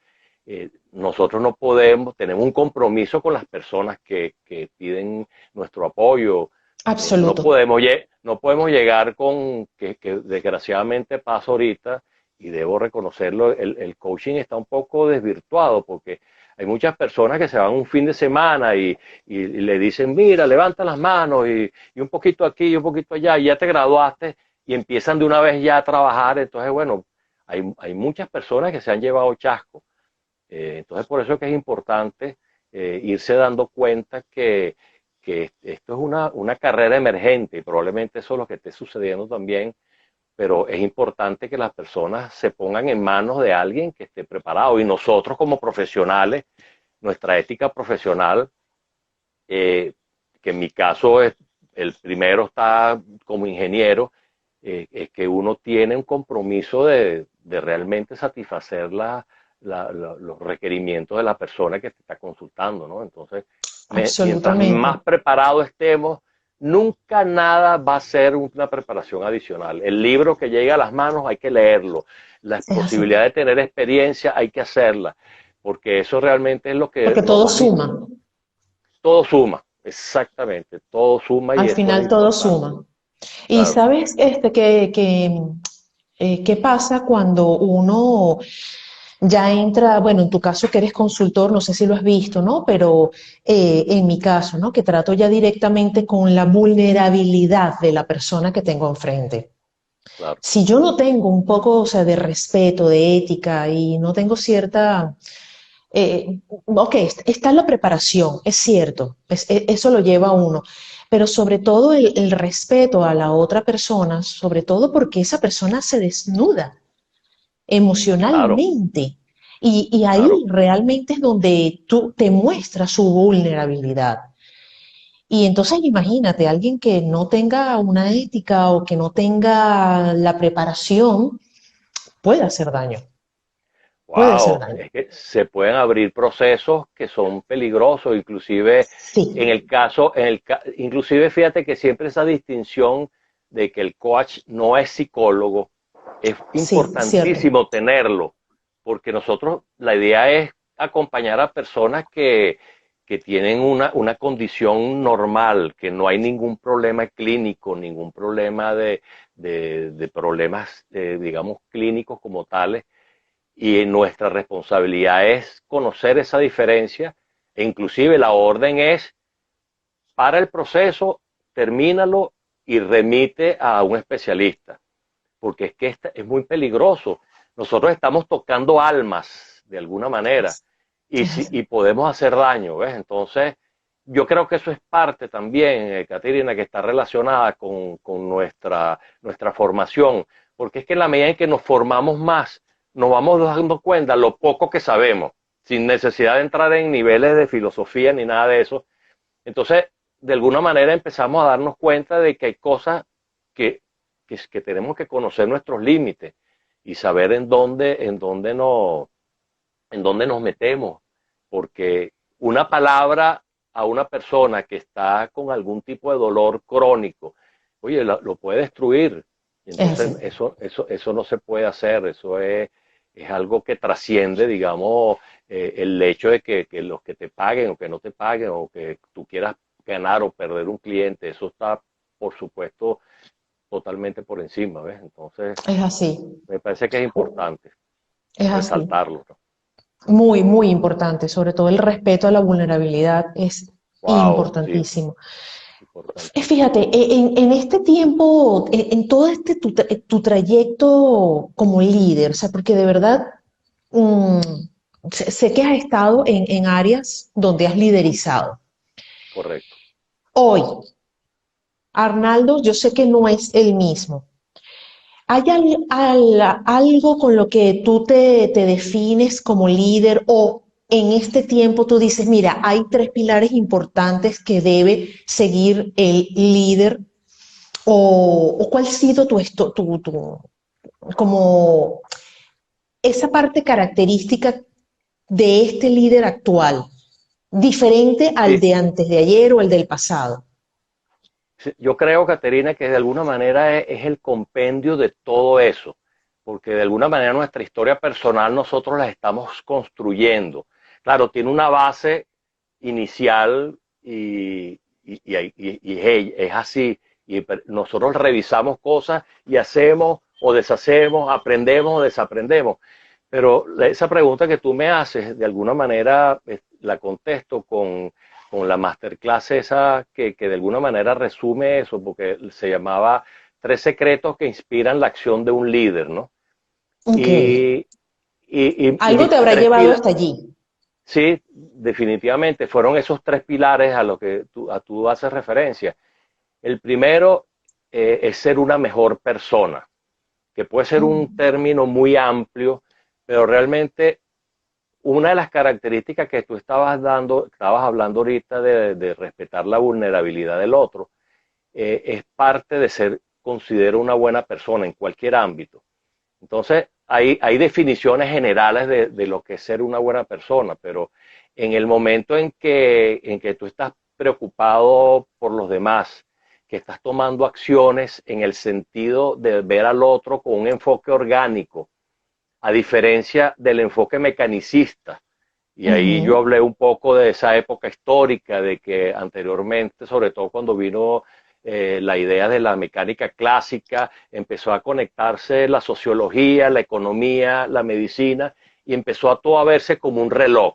Nosotros no podemos, tenemos un compromiso con las personas que piden nuestro apoyo. No absoluto. podemos, no podemos llegar con que desgraciadamente pasa ahorita y debo reconocerlo, el coaching está un poco desvirtuado porque hay muchas personas que se van un fin de semana y le dicen, mira, levanta las manos y un poquito aquí y un poquito allá, y ya te graduaste y empiezan de una vez ya a trabajar. Entonces, bueno, hay muchas personas que se han llevado chasco. Entonces, por eso es que es importante irse dando cuenta que esto es una carrera emergente y probablemente eso es lo que esté sucediendo también, pero es importante que las personas se pongan en manos de alguien que esté preparado y nosotros como profesionales, nuestra ética profesional, eh, que en mi caso es, el primero está como ingeniero, es que uno tiene un compromiso de realmente satisfacer los requerimientos de la persona que te está consultando, ¿no? Entonces, mientras Absolutamente. más preparados estemos, nunca nada va a ser una preparación adicional. El libro que llega a las manos hay que leerlo. La Es así. posibilidad de tener experiencia hay que hacerla, porque eso realmente es lo que Porque lo todo más suma. todo suma, exactamente, todo suma y Al eso es final todo importante, suma. Y claro. sabes qué pasa cuando uno ya entra, bueno, en tu caso que eres consultor, no sé si lo has visto, ¿no? Pero en mi caso, ¿no? Que trato ya directamente con la vulnerabilidad de la persona que tengo enfrente. claro, Si yo no tengo un poco, o sea, de respeto, de ética y no tengo cierta, ok, está la preparación, es cierto, eso lo lleva a uno, pero sobre todo el respeto a la otra persona, sobre todo porque esa persona se desnuda claro, emocionalmente. Y ahí claro. realmente es donde tú te muestras su vulnerabilidad. Y entonces imagínate, alguien que no tenga una ética o que no tenga la preparación, puede hacer daño, puede hacer Wow, daño. es que se pueden abrir procesos que son peligrosos, inclusive en Sí, el caso, inclusive fíjate que siempre esa distinción de que el coach no es psicólogo, es sí, cierto. importantísimo tenerlo, porque nosotros, la idea es acompañar a personas que tienen una condición normal, que no hay ningún problema clínico, ningún problema de problemas, digamos, clínicos como tales, y nuestra responsabilidad es conocer esa diferencia e inclusive la orden es para el proceso, termínalo y remite a un especialista, porque es que es muy peligroso. Nosotros estamos tocando almas de alguna manera Es, y, es si, así. y podemos hacer daño, ¿ves? Entonces, yo creo que eso es parte también, Caterina, que está relacionada con nuestra formación, porque es que en la medida en que nos formamos más, nos vamos dando cuenta lo poco que sabemos, sin necesidad de entrar en niveles de filosofía ni nada de eso. Entonces, de alguna manera empezamos a darnos cuenta de que hay cosas que, que tenemos que conocer nuestros límites y saber en dónde nos metemos, porque una palabra a una persona que está con algún tipo de dolor crónico, oye, lo puede destruir. Y Es así. entonces eso no se puede hacer, es algo que trasciende, digamos, el hecho de que los que te paguen o que no te paguen o que tú quieras ganar o perder un cliente, eso está, por supuesto, totalmente por encima, ¿ves? Entonces, Es así. me parece que es importante Es así. resaltarlo, ¿no? Muy, muy importante. Sobre todo el respeto a la vulnerabilidad es Wow, sí, importantísimo. importantísimo. Fíjate, en este tiempo, en todo este tu trayecto como líder, o sea, porque de verdad mm, sé que has estado en áreas donde has liderizado. Correcto. Hoy, Arnaldo, yo sé que no es el mismo. ¿Hay algo con lo que tú te defines como líder o en este tiempo tú dices, mira, hay tres pilares importantes que debe seguir el líder o cuál ha sido como esa parte característica de este líder actual, diferente al Sí, de antes de ayer o el del pasado? sí, yo creo, Caterina, que de alguna manera es el compendio de todo eso, porque de alguna manera nuestra historia personal nosotros la estamos construyendo. Claro, tiene una base inicial y es así. Y nosotros revisamos cosas y hacemos o deshacemos, aprendemos o desaprendemos. Pero esa pregunta que tú me haces, de alguna manera la contesto con la masterclass esa que de alguna manera resume eso, porque se llamaba Tres secretos que inspiran la acción de un líder, ¿no? Ok. Y, y Algo mis te habrá tres llevado pilares, hasta allí. sí, definitivamente, fueron esos tres pilares a lo que tú haces referencia. El primero es ser una mejor persona, que puede ser un Mm, término muy amplio, pero realmente una de las características que tú estabas hablando ahorita de respetar la vulnerabilidad del otro, es parte de ser, considero una buena persona en cualquier ámbito. Entonces, hay definiciones generales de lo que es ser una buena persona, pero en el momento en que tú estás preocupado por los demás, que estás tomando acciones en el sentido de ver al otro con un enfoque orgánico, a diferencia del enfoque mecanicista. Y ahí yo ujú. hablé un poco de esa época histórica, de que anteriormente, sobre todo cuando vino la idea de la mecánica clásica, empezó a conectarse la sociología, la economía, la medicina, y empezó a todo a verse como un reloj,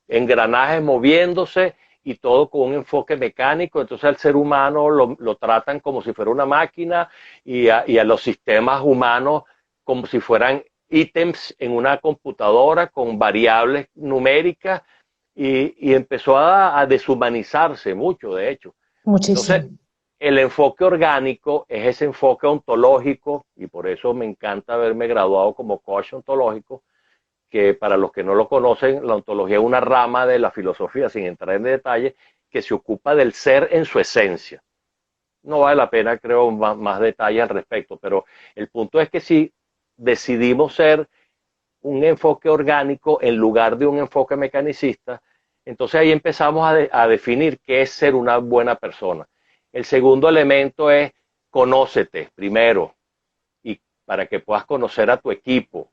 engranajes moviéndose y todo con un enfoque mecánico. Entonces al ser humano lo tratan como si fuera una máquina y a los sistemas humanos como si fueran ítems en una computadora con variables numéricas y empezó a deshumanizarse mucho, de hecho. Entonces, Muchísimo. el enfoque orgánico es ese enfoque ontológico y por eso me encanta haberme graduado como coach ontológico, que para los que no lo conocen, la ontología es una rama de la filosofía, sin entrar en detalle, que se ocupa del ser en su esencia. No vale la pena, creo, más detalles al respecto, pero el punto es que si decidimos ser un enfoque orgánico en lugar de un enfoque mecanicista, entonces ahí empezamos a definir qué es ser una buena persona. El segundo elemento es conócete primero y para que puedas conocer a tu equipo.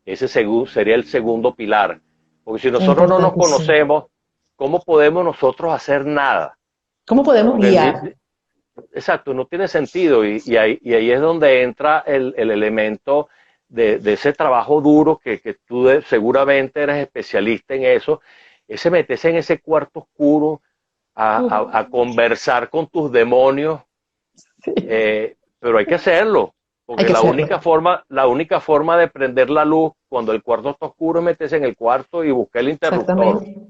Ese sería el segundo pilar. Porque si nosotros no nos Importantísimo. conocemos, ¿cómo podemos nosotros hacer nada? ¿Cómo podemos Porque, guiar? exacto, no tiene sentido. Y ahí es donde entra el elemento de ese trabajo duro que tú seguramente eres especialista en eso. Ese meterse en ese cuarto oscuro a conversar con tus demonios, pero hay que hacerlo, Hay porque que hacerlo. la única forma de prender la luz cuando el cuarto está oscuro es meterse en el cuarto y buscar el interruptor. Exactamente.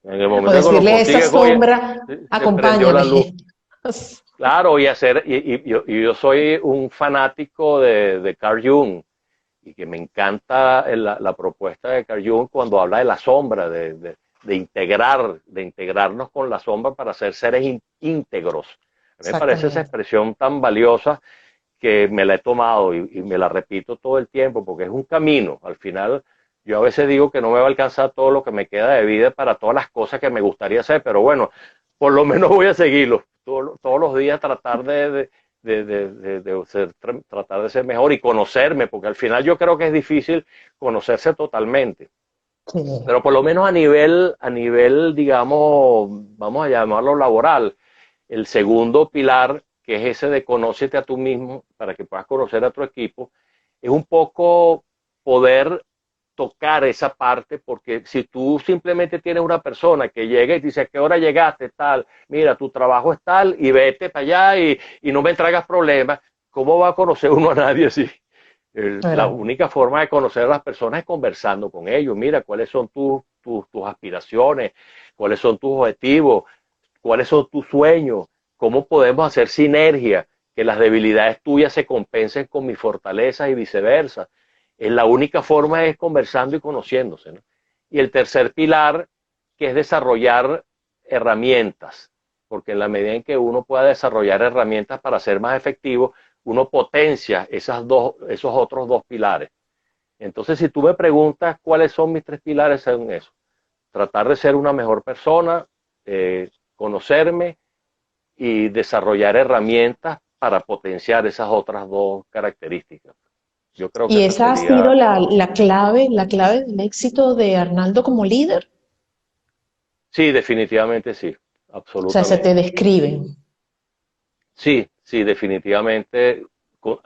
En el O momento que lo decirle a esa consigues, oye, sombra, se prendió la acompáñame. luz. Claro, y yo soy un fanático de Carl Jung y que me encanta la propuesta de Carl Jung cuando habla de la sombra, de integrarnos con la sombra para ser seres íntegros. A mí me parece esa Exactamente. expresión tan valiosa que me la he tomado y me la repito todo el tiempo porque es un camino. Al final, yo a veces digo que no me va a alcanzar todo lo que me queda de vida para todas las cosas que me gustaría hacer, pero bueno, por lo menos voy a seguirlo. Todos los días tratar tratar de ser mejor y conocerme, porque al final yo creo que es difícil conocerse totalmente. Sí. Pero por lo menos a nivel, digamos, vamos a llamarlo laboral, el segundo pilar, que es ese de conócete a tú mismo para que puedas conocer a tu equipo, es un poco poder tocar esa parte, porque si tú simplemente tienes una persona que llega y dice, ¿a qué hora llegaste? Tal, mira, tu trabajo es tal y vete para allá y no me traigas problemas, ¿cómo va a conocer uno a nadie así? La ¿Verdad? única forma de conocer a las personas es conversando con ellos. Mira, cuáles son tus aspiraciones, cuáles son tus objetivos, cuáles son tus sueños, cómo podemos hacer sinergia, que las debilidades tuyas se compensen con mis fortalezas y viceversa. La única forma es conversando y conociéndose, ¿no? Y el tercer pilar, que es desarrollar herramientas, porque en la medida en que uno pueda desarrollar herramientas para ser más efectivo, uno potencia esos otros dos pilares. Entonces, si tú me preguntas cuáles son mis tres pilares, son eso. Tratar de ser una mejor persona, conocerme y desarrollar herramientas para potenciar esas otras dos características. Yo creo que Y esa esa ha sido sería, la clave del éxito de Arnaldo como líder. sí, definitivamente sí, O sea, se te absolutamente. describen. Sí, sí, definitivamente.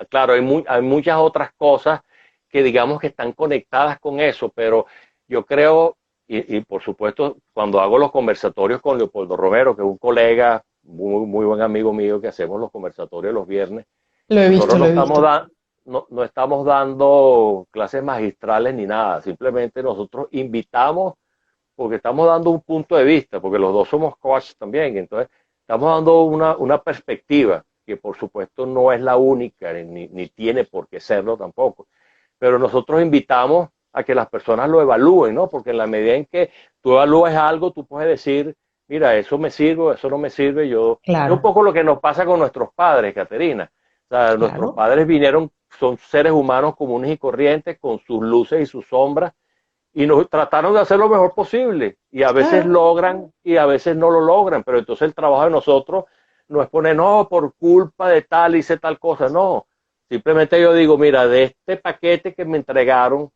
Claro, hay muchas otras cosas que digamos que están conectadas con eso, pero yo creo, y por supuesto, cuando hago los conversatorios con Leopoldo Romero, que es un colega, muy buen amigo mío, que hacemos los conversatorios los viernes, Lo he visto, nosotros lo he visto. no estamos dando clases magistrales ni nada, simplemente nosotros invitamos porque estamos dando un punto de vista, porque los dos somos coaches también, entonces estamos dando una perspectiva que por supuesto no es la única, ni tiene por qué serlo tampoco, pero nosotros invitamos a que las personas lo evalúen, ¿no? Porque en la medida en que tú evalúes algo, tú puedes decir, mira, eso me sirve, eso no me sirve, es un Claro, poco lo que nos pasa con nuestros padres, Caterina. O sea, nuestros claro. padres vinieron, son seres humanos comunes y corrientes, con sus luces y sus sombras, y nos trataron de hacer lo mejor posible y a veces Claro. logran y a veces no lo logran, pero entonces el trabajo de nosotros no es poner, no, por culpa de tal hice tal cosa, no, simplemente yo digo, mira, de este paquete que me entregaron,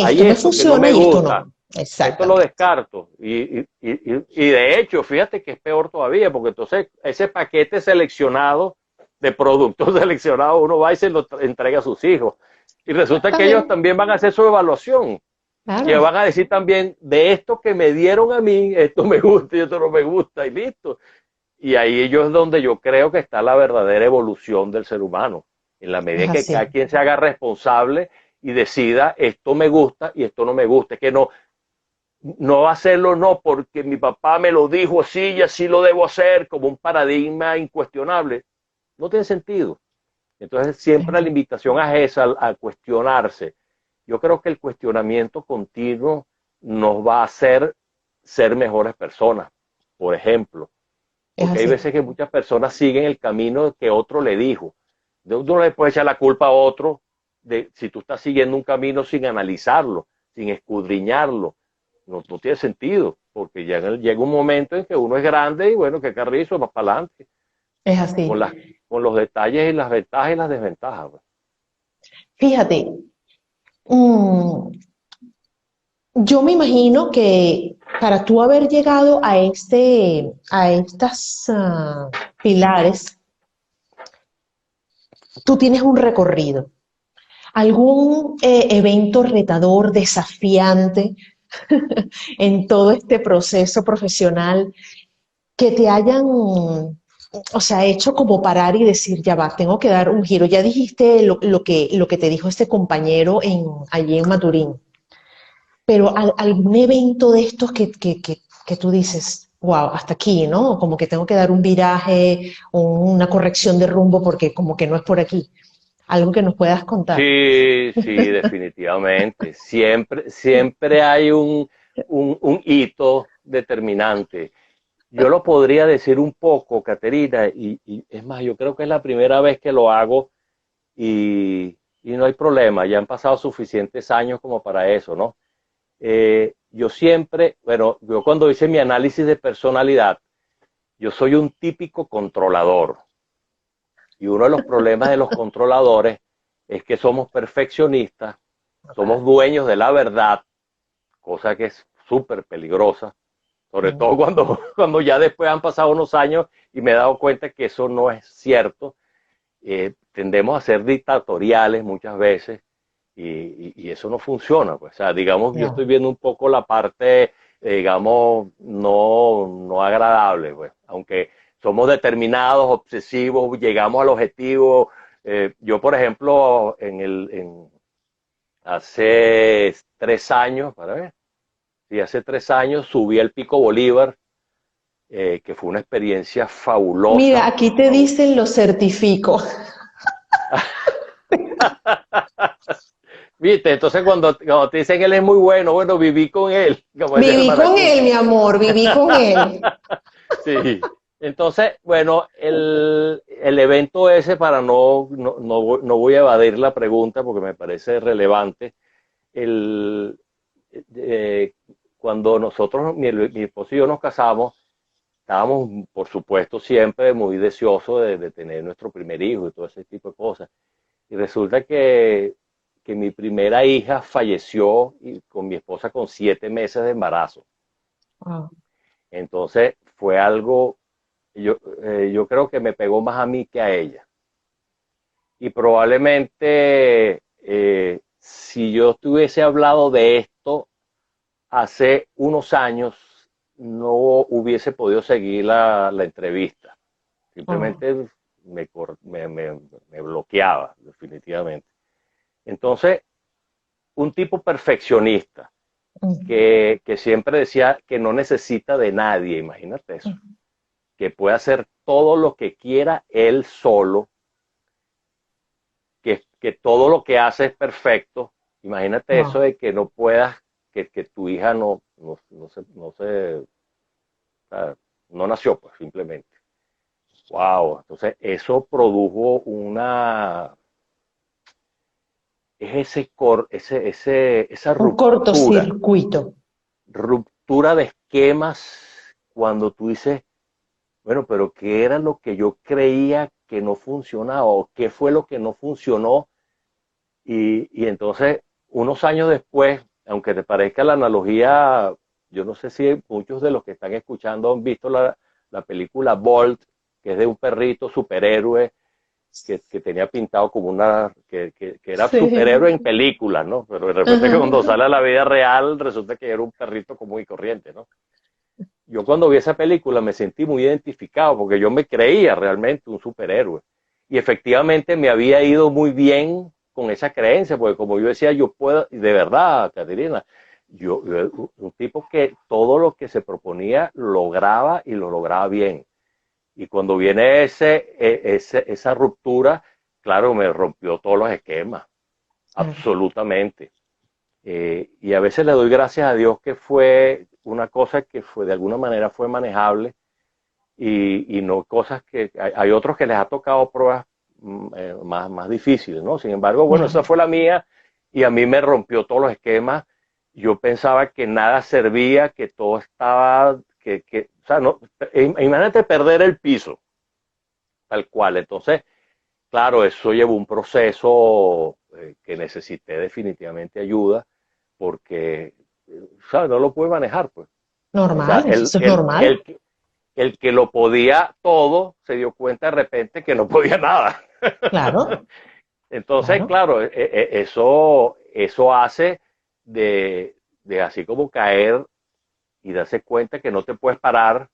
hay Esto me esto que no funciona me y esto gusta, no. esto lo Exactamente. descarto y de hecho, fíjate que es peor todavía, porque entonces ese paquete seleccionado de productos seleccionados, uno va y se lo entrega a sus hijos y resulta que ellos Exactamente. también van a hacer su evaluación. Que Claro, van a decir también, de esto que me dieron a mí, esto me gusta y esto no me gusta, y listo. Y ahí ello es donde yo creo que está la verdadera evolución del ser humano, en la medida es en que cada así. quien se haga responsable y decida esto me gusta y esto no me gusta, que no, no hacerlo no porque mi papá me lo dijo así y así lo debo hacer como un paradigma incuestionable, no tiene sentido. Entonces siempre la invitación es esa, a cuestionarse. Yo creo que el cuestionamiento continuo nos va a hacer ser mejores personas, por ejemplo, Es porque hay así. veces que muchas personas siguen el camino que otro le dijo. Uno no le puede echar la culpa a otro de si tú estás siguiendo un camino sin analizarlo, sin escudriñarlo. No, no tiene sentido, porque llega un momento en que uno es grande y bueno, que carrizo, más para adelante, Es con, así. las, con los detalles y las ventajas y las desventajas. Pues. Fíjate, mm, yo me imagino que para tú haber llegado a a estas pilares, tú tienes un recorrido. ¿Algún evento retador, desafiante en todo este proceso profesional que te hayan, o sea, hecho como parar y decir, ya va, tengo que dar un giro? Ya dijiste lo que te dijo este compañero allí en Maturín, pero algún evento de estos que tú dices, wow, hasta aquí, ¿no? Como que tengo que dar un viraje o una corrección de rumbo porque como que no es por aquí. Algo que nos puedas contar. Sí, sí, definitivamente. Siempre hay un hito determinante. Yo lo podría decir un poco, Caterina, y es más, yo creo que es la primera vez que lo hago y no hay problema, ya han pasado suficientes años como para eso, ¿no? Yo siempre, bueno, yo cuando hice mi análisis de personalidad, yo soy un típico controlador. Y uno de los problemas de los controladores es que somos perfeccionistas, somos dueños de la verdad, cosa que es súper peligrosa, sobre todo cuando ya después han pasado unos años y me he dado cuenta que eso no es cierto. Tendemos a ser dictatoriales muchas veces y eso no funciona. Pues. O sea, digamos, yo estoy Ya. viendo un poco la parte, digamos, no agradable, pues. Aunque somos determinados, obsesivos, llegamos al objetivo. Yo, por ejemplo, hace 3 años, para ver, sí, hace 3 años subí al Pico Bolívar, que fue una experiencia Mira, fabulosa. aquí te dicen lo certifico. Viste, entonces cuando te dicen él es muy bueno, bueno, viví con él, como dice el Viví con él, maracucho. mi amor, viví con él. Sí. Entonces, bueno, el evento ese, para no voy a evadir la pregunta porque me parece relevante, el, eh, cuando nosotros, mi esposo y yo nos casamos, estábamos, por supuesto, siempre muy deseosos de tener nuestro primer hijo y todo ese tipo de cosas. Y resulta que mi primera hija falleció con mi esposa con 7 meses de embarazo. Wow. Entonces fue algo, yo creo que me pegó más a mí que a ella. Y probablemente si yo tuviese hablado de esto hace unos años, no hubiese podido seguir la entrevista. Oh. Simplemente me bloqueaba, definitivamente. Entonces, un tipo perfeccionista Mm, que siempre decía que no necesita de nadie, imagínate eso, mm, que puede hacer todo lo que quiera él solo, que todo lo que hace es perfecto. Imagínate eso wow. de que no puedas, que tu hija no no nació, pues simplemente. Wow, entonces eso produjo esa Un ruptura, cortocircuito. ruptura de esquemas cuando tú dices, bueno, pero ¿qué era lo que yo creía que no funcionaba o qué fue lo que no funcionó? Y entonces, unos años después, aunque te parezca la analogía, yo no sé si muchos de los que están escuchando han visto la película Bolt, que es de un perrito superhéroe que tenía pintado como que era superhéroe en Sí. películas, ¿no? Pero de repente que Ajá. cuando sale a la vida real resulta que era un perrito común y corriente, ¿no? Yo cuando vi esa película me sentí muy identificado porque yo me creía realmente un superhéroe. Y efectivamente me había ido muy bien con esa creencia, porque como yo decía, yo puedo, y de verdad, Caterina, un tipo que todo lo que se proponía lograba y lo lograba bien. Y cuando viene esa ruptura, claro, me rompió todos los esquemas, Claro. absolutamente. Y a veces le doy gracias a Dios que fue una cosa que fue de alguna manera fue manejable y no cosas que hay otros que les ha tocado pruebas más difíciles, ¿no? Sin embargo, bueno, esa Claro. fue la mía y a mí me rompió todos los esquemas. Yo pensaba que nada servía, que todo estaba, o sea, no, imagínate perder el piso, tal cual. Entonces, claro, eso llevó un proceso que necesité definitivamente ayuda porque, ¿sabes? No lo pude manejar, pues. O sea, Normal, eso es normal. el que lo podía todo se dio cuenta de repente que no podía nada. Claro, Entonces, claro. claro, eso hace de así como caer y darse cuenta que no te puedes parar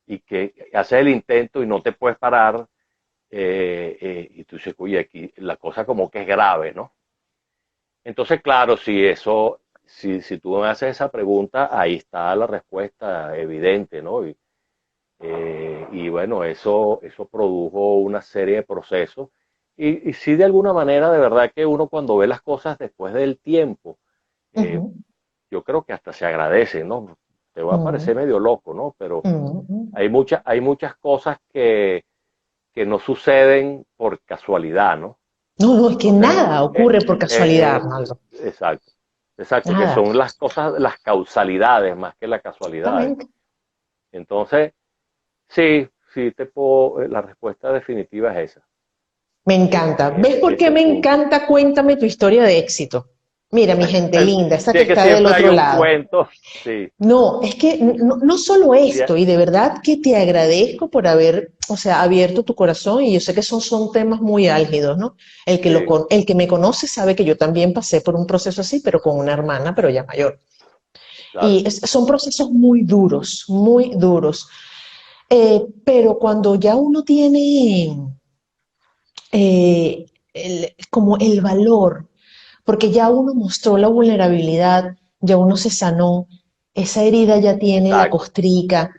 y que haces el intento y no te puedes parar y tú dices, oye, aquí la cosa como que es grave, ¿no? Entonces, claro, si tú me haces esa pregunta, ahí está la respuesta evidente, ¿no? Y bueno, eso produjo una serie de procesos. Y sí, de alguna manera, de verdad que uno cuando ve las cosas después del tiempo, eh, Ujú, yo creo que hasta se agradece, ¿no? Te va a parecer ujú, medio loco, ¿no? Pero ujú. hay muchas cosas que no suceden por casualidad, ¿no? No, no, es que Entonces, nada ocurre por casualidad, Arnaldo. exacto, exacto, que Nada, son las cosas, las causalidades más que las casualidades. exactamente. Entonces, sí, sí, la respuesta definitiva es esa, Me encanta. en ¿Ves por qué ese me punto. encanta? Cuéntame tu historia de éxito. Mira, mi gente linda, esa Sí, que es que está del siempre hay otro un lado. cuento, sí, No, es que no, no solo sí, esto, y de verdad que te agradezco por haber, o sea, abierto tu corazón, y yo sé que son temas muy álgidos, ¿no? sí, El que me conoce sabe que yo también pasé por un proceso así, pero con una hermana, pero ya mayor. claro, Son procesos muy duros, muy duros. Pero cuando ya uno tiene como el valor, porque ya uno mostró la vulnerabilidad, ya uno se sanó, esa herida ya tiene la exacto, costrica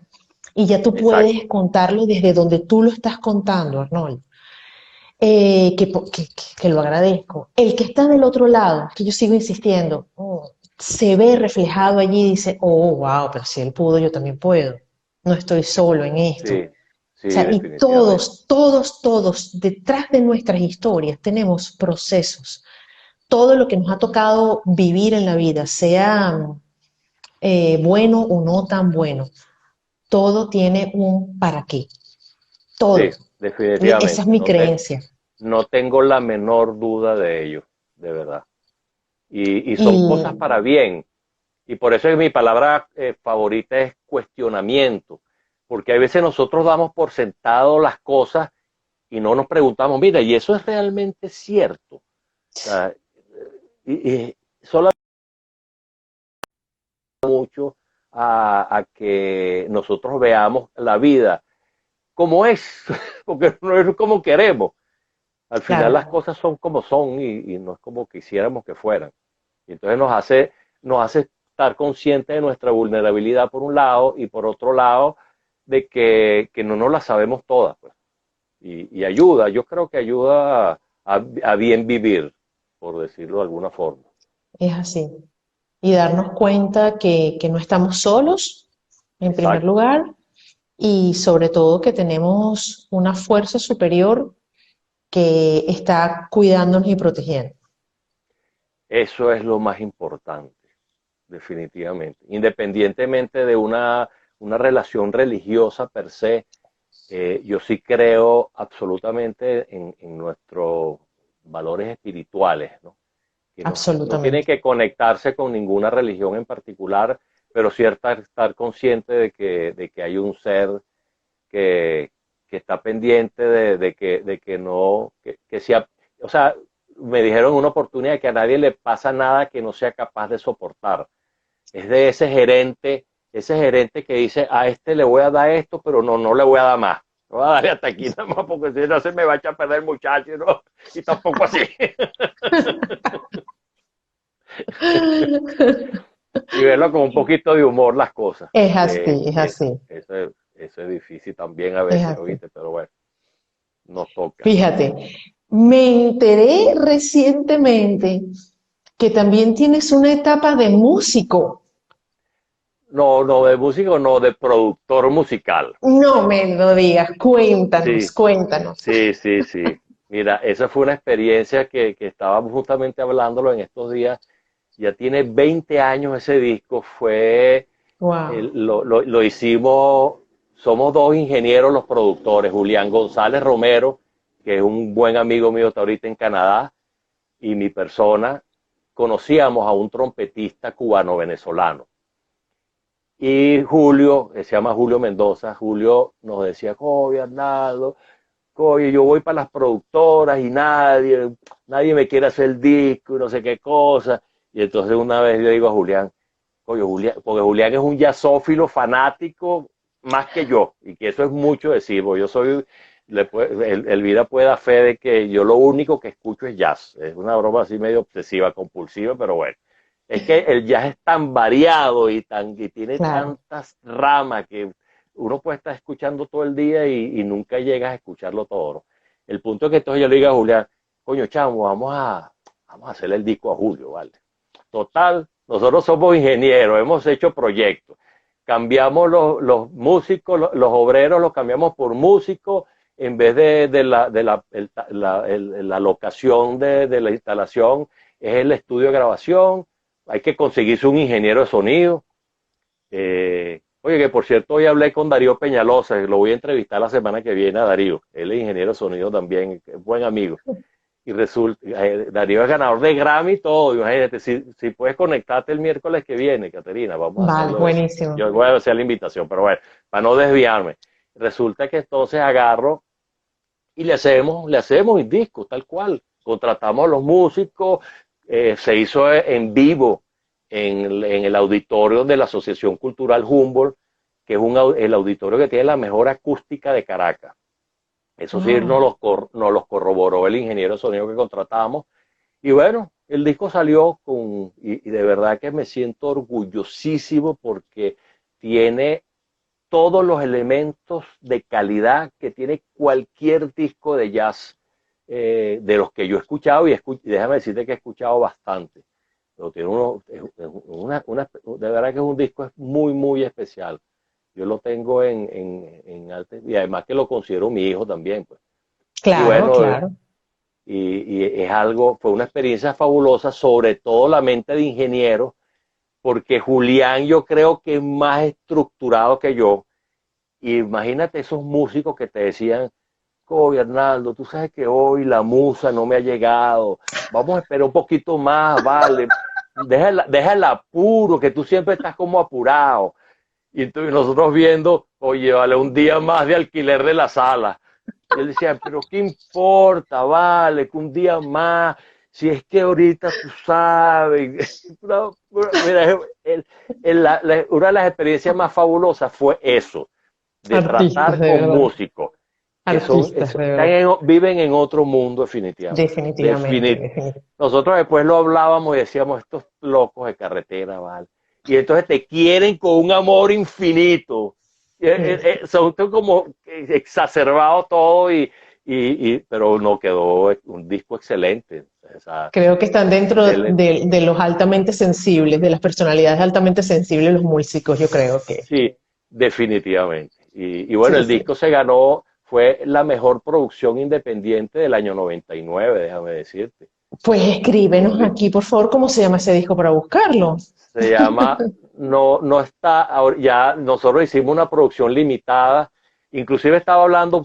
y ya tú exacto, puedes contarlo desde donde tú lo estás contando, Arnold. Que lo agradezco. El que está del otro lado, que yo sigo insistiendo, se ve reflejado allí y dice, oh, wow, pero si él pudo, yo también puedo. No estoy solo en esto. sí, O sí, sea, y definitivamente. todos, detrás de nuestras historias tenemos procesos. Todo lo que nos ha tocado vivir en la vida, sea bueno o no tan bueno, todo tiene un para qué. Sí, Todo. Esa es definitivamente. mi creencia. No tengo la menor duda de ello, de verdad. Y son cosas Y para bien. Y por eso es mi palabra favorita es cuestionamiento. Porque a veces nosotros damos por sentado las cosas y no nos preguntamos, mira, ¿y eso es realmente cierto? O sea, y solo mucho a que nosotros veamos la vida como es, porque no es como queremos. Al final las claro, cosas son como son y no es como quisiéramos que fueran. Y entonces nos hace estar conscientes de nuestra vulnerabilidad por un lado y por otro lado de que no nos la sabemos todas. Pues. Y ayuda, yo creo que ayuda a bien vivir, por decirlo de alguna forma. es así. Y darnos cuenta que no estamos solos, en primer Exacto. lugar, y sobre todo que tenemos una fuerza superior que está cuidándonos y protegiendo. Eso es lo más importante, definitivamente. Independientemente de una relación religiosa per se, yo sí creo absolutamente en nuestros valores espirituales, ¿no? Que no tiene Absolutamente. que conectarse con ninguna religión en particular, pero sí estar consciente de que hay un ser que, que está pendiente de que no, que sea, o sea, me dijeron en una oportunidad que a nadie le pasa nada que no sea capaz de soportar. Es de ese gerente que dice, a este le voy a dar esto, pero no le voy a dar más. No voy a darle hasta aquí nada más, porque si no se me va a echar a perder el muchacho, ¿no? Y tampoco así. Y verlo con un poquito de humor las cosas. Es así, es así, Eso es difícil también a es veces, así. ¿oíste? Pero bueno, nos toca. Fíjate, me enteré recientemente que también tienes una etapa de músico. No, de músico, no, de productor musical. No me lo digas, cuéntanos, Sí, cuéntanos. sí. Mira, esa fue una experiencia que estábamos justamente hablándolo en estos días. Ya tiene 20 años ese disco. Wow. Lo hicimos, somos dos ingenieros los productores, Julián González Romero, que es un buen amigo mío, está ahorita en Canadá, y mi persona. Conocíamos a un trompetista cubano-venezolano. Y Julio, que se llama Julio Mendoza, Julio nos decía, oye, Arnaldo, oye, yo voy para las productoras y nadie me quiere hacer el disco y no sé qué cosa. Y entonces una vez yo digo a Julián, oye, Julián, porque Julián es un jazzófilo fanático más que yo, y que eso es mucho decir, porque yo soy, Elvira puede dar fe de que yo lo único que escucho es jazz. Es una broma así medio obsesiva, compulsiva, pero bueno. Es que el jazz es tan variado y tiene Claro. tantas ramas que uno puede estar escuchando todo el día y nunca llegas a escucharlo todo, ¿no? El punto es que entonces yo le digo a Julián, coño, chamo, vamos a hacerle el disco a Julio, ¿vale? Total, nosotros somos ingenieros, hemos hecho proyectos. Cambiamos los músicos, los obreros los cambiamos por músicos, en vez la locación de la instalación, es el estudio de grabación. Hay que conseguirse un ingeniero de sonido. Oye, que por cierto, hoy hablé con Darío Peñalosa, lo voy a entrevistar la semana que viene a Darío. Él es ingeniero de sonido también, es buen amigo. Y resulta, Darío es ganador de Grammy y todo. Imagínate, si puedes conectarte el miércoles que viene, Caterina, vamos a Vale, hacerlo eso. buenísimo. Yo voy a hacer la invitación, pero bueno, para no desviarme. Resulta que entonces agarro y le hacemos el disco, tal cual. Contratamos a los músicos, se hizo en vivo en el auditorio de la Asociación Cultural Humboldt, que es el auditorio que tiene la mejor acústica de Caracas. Eso sí, Wow. nos los corroboró el ingeniero de sonido que contratamos. Y bueno, el disco salió y de verdad que me siento orgullosísimo porque tiene todos los elementos de calidad que tiene cualquier disco de jazz de los que yo he escuchado y déjame decirte que he escuchado bastante. Pero tiene de verdad que es un disco muy especial. Yo lo tengo en arte y además que lo considero mi hijo también, pues. Y Claro, bueno, claro. y es algo, fue una experiencia fabulosa, sobre todo la mente de ingeniero, porque Julián yo creo que es más estructurado que yo. Y imagínate esos músicos que te decían, oye, Arnaldo, tú sabes que hoy la musa no me ha llegado, vamos a esperar un poquito más, vale, deja el apuro, que tú siempre estás como apurado. Y entonces nosotros viendo, oye, vale, un día más de alquiler de la sala. Y él decía, pero ¿qué importa, vale, que un día más? Si es que ahorita tú sabes. Mira, una de las experiencias más fabulosas fue eso, de Artistas, tratar de con verdad. músicos que Artistas, de verdad. viven en otro mundo definitivamente. Definitivamente, definitivamente. Nosotros después lo hablábamos y decíamos, estos locos de carretera, ¿vale? Y entonces te quieren con un amor infinito. Son como exacerbados todo, pero no quedó un disco excelente. O sea, Creo que están dentro excelente. de los altamente sensibles, de las personalidades altamente sensibles, los músicos, yo creo que. Sí, definitivamente. Y bueno, Sí, el sí. disco se ganó, fue la mejor producción independiente del año 99, déjame decirte. Pues Fue un escríbenos disco, aquí, por favor, cómo se llama ese disco para buscarlo. se llama, no está, ya nosotros hicimos una producción limitada, inclusive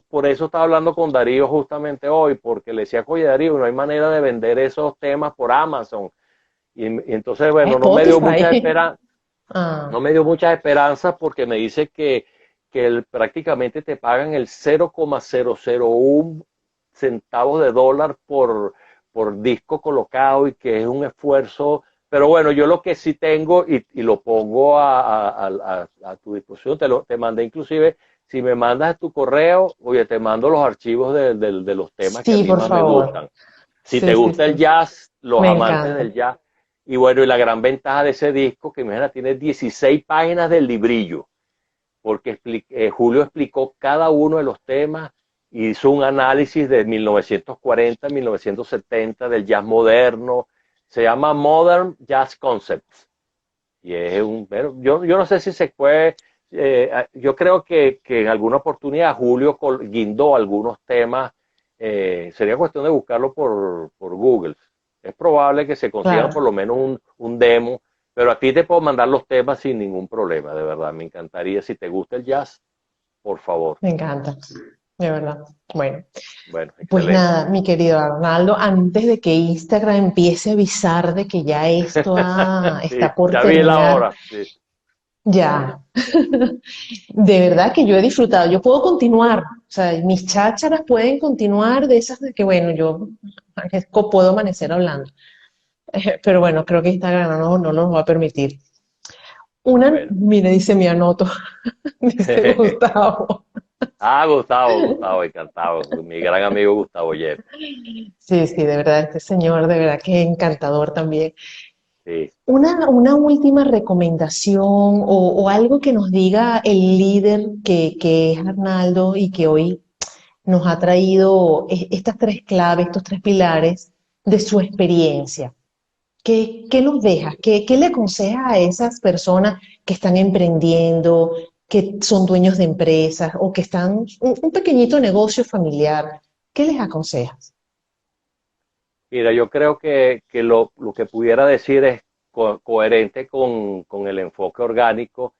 por eso estaba hablando con Darío justamente hoy, porque le decía, oye Darío, no hay manera de vender esos temas por Amazon. Y entonces, bueno, Spotify. Ah, no me dio muchas esperanzas porque me dice prácticamente te pagan el 0,001 centavos de dólar por disco colocado y que es un esfuerzo. Pero bueno, yo lo que sí tengo y lo pongo a tu disposición, te mandé inclusive, si me mandas tu correo, oye, te mando los archivos de los temas que a Sí, mí por más me favor. gustan. Si Sí, te sí, gusta el sí. jazz, los Me amantes encanta. del jazz, y bueno, y la gran ventaja de ese disco, que imagina, tiene 16 páginas del librillo, porque Julio explicó cada uno de los temas, hizo un análisis de 1940 1970 del jazz moderno, se llama Modern Jazz Concepts, y es yo no sé si se puede, yo creo que en alguna oportunidad Julio guindó algunos temas, sería cuestión de buscarlo por Google. Es probable que se consigan por Claro, lo menos un demo, pero a ti te puedo mandar los temas sin ningún problema, de verdad. Me encantaría, si te gusta el jazz, por favor. me encanta. De verdad. Bueno, Bueno, pues excelente. nada, mi querido Arnaldo, antes de que Instagram empiece a avisar de que ya esto Sí, está por ya vi la terminar, hora. Sí. ya. De verdad que yo he disfrutado. Yo puedo continuar. O sea, mis chácharas pueden continuar de esas de que, bueno, yo puedo amanecer hablando. Pero bueno, creo que Instagram no nos va a permitir. Una, Bueno. mire, dice mi anoto, dice Gustavo. Ah, Gustavo, encantado. Mi gran amigo Gustavo Yer. Sí, sí, de verdad, este señor, de verdad que encantador también. Sí. Una última recomendación o algo que nos diga el líder que es Arnaldo y que hoy nos ha traído estas tres claves, estos tres pilares de su experiencia. ¿Qué nos deja? ¿Qué le aconseja a esas personas que están emprendiendo, que son dueños de empresas o que están un pequeñito negocio familiar? ¿Qué les aconsejas? Mira, yo creo que lo que pudiera decir es coherente con el enfoque orgánico,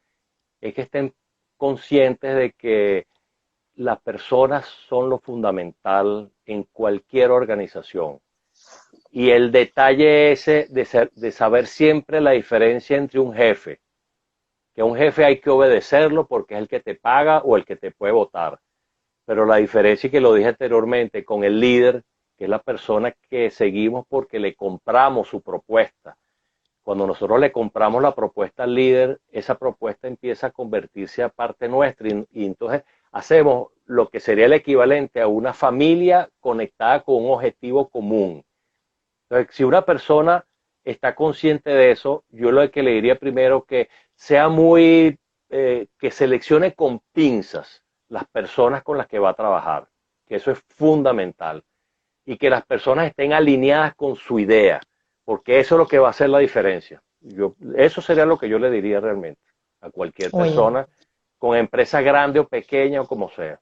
es que estén conscientes de que las personas son lo fundamental en cualquier organización. Y el detalle ese de saber siempre la diferencia entre un jefe, que a un jefe hay que obedecerlo porque es el que te paga o el que te puede votar. Pero la diferencia, y que lo dije anteriormente, con el líder, que es la persona que seguimos porque le compramos su propuesta. Cuando nosotros le compramos la propuesta al líder, esa propuesta empieza a convertirse a parte nuestra y entonces hacemos lo que sería el equivalente a una familia conectada con un objetivo común. Entonces, si una persona está consciente de eso, yo lo que le diría primero que sea que seleccione con pinzas las personas con las que va a trabajar, que eso es fundamental, y que las personas estén alineadas con su idea, porque eso es lo que va a hacer la diferencia. Eso sería lo que yo le diría realmente a cualquier Oye, persona, con empresa grande o pequeña o como sea,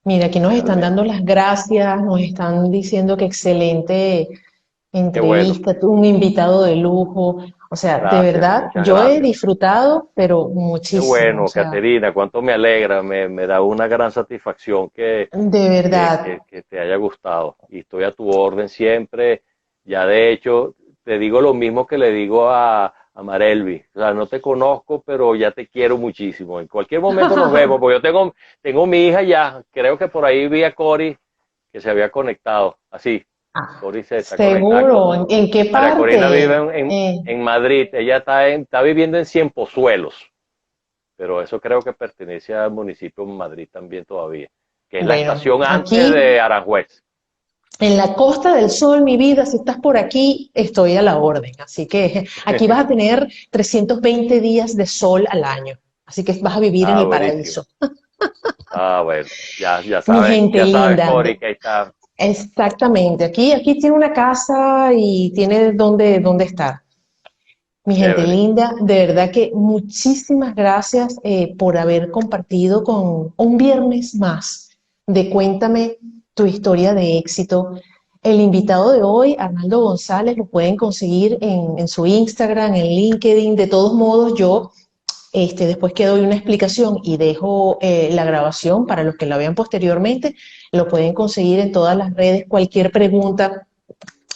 mira, aquí nos están realmente. dando las gracias, nos están diciendo que excelente Qué bueno. entrevista, un invitado de lujo. O sea, de Gracias, verdad, muchas yo he gracias. disfrutado, pero Qué muchísimo. O bueno, sea, Caterina, cuánto me alegra, me da una gran satisfacción de verdad. que te haya gustado. Y estoy a tu orden siempre. Ya de hecho, te digo lo mismo que le digo a Marelvi. O sea, no te conozco, pero ya te quiero muchísimo. En cualquier momento nos vemos, porque tengo mi hija ya. Creo que por ahí vi a Cori que se había conectado. Así, Ah, Cori se está conectando. seguro. ¿En qué María Corina vive parte? en Madrid. Ella está viviendo en Cienpozuelos, pero eso creo que pertenece al municipio de Madrid también todavía, que es la Bueno, estación antes aquí de Aranjuez. en la Costa del Sol, mi vida, si estás por aquí, estoy a la orden. Así que aquí vas a tener 320 días de sol al año. Así que vas a vivir en Ah, el buenísimo. paraíso. Ah, bueno, Mi gente ya sabes, linda, Cori, que ahí está. exactamente. Aquí tiene una casa y tiene dónde estar. Mi gente Chévere. linda, de verdad que muchísimas gracias por haber compartido con un viernes más de Cuéntame tu historia de éxito. El invitado de hoy, Arnaldo González, lo pueden conseguir en su Instagram, en LinkedIn. De todos modos, yo después que doy una explicación y dejo la grabación para los que la vean posteriormente, lo pueden conseguir en todas las redes. Cualquier pregunta,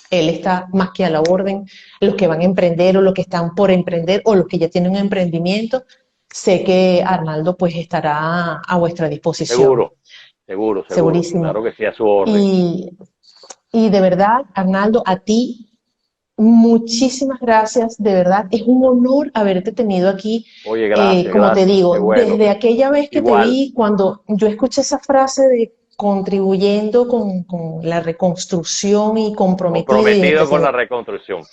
él está más que a la orden. Los que van a emprender o los que están por emprender o los que ya tienen un emprendimiento, sé que Arnaldo pues estará a vuestra disposición, Seguro, seguro, seguro. segurísimo. Claro que sí, a su orden. Y, y de verdad, Arnaldo, a ti, muchísimas gracias. De verdad, es un honor haberte tenido aquí. Oye, gracias, Como te gracias. Qué digo, bueno. desde aquella vez que te Igual, vi, cuando yo escuché esa frase de contribuyendo con la reconstrucción y comprometido, y dije, comprometido con la reconstrucción.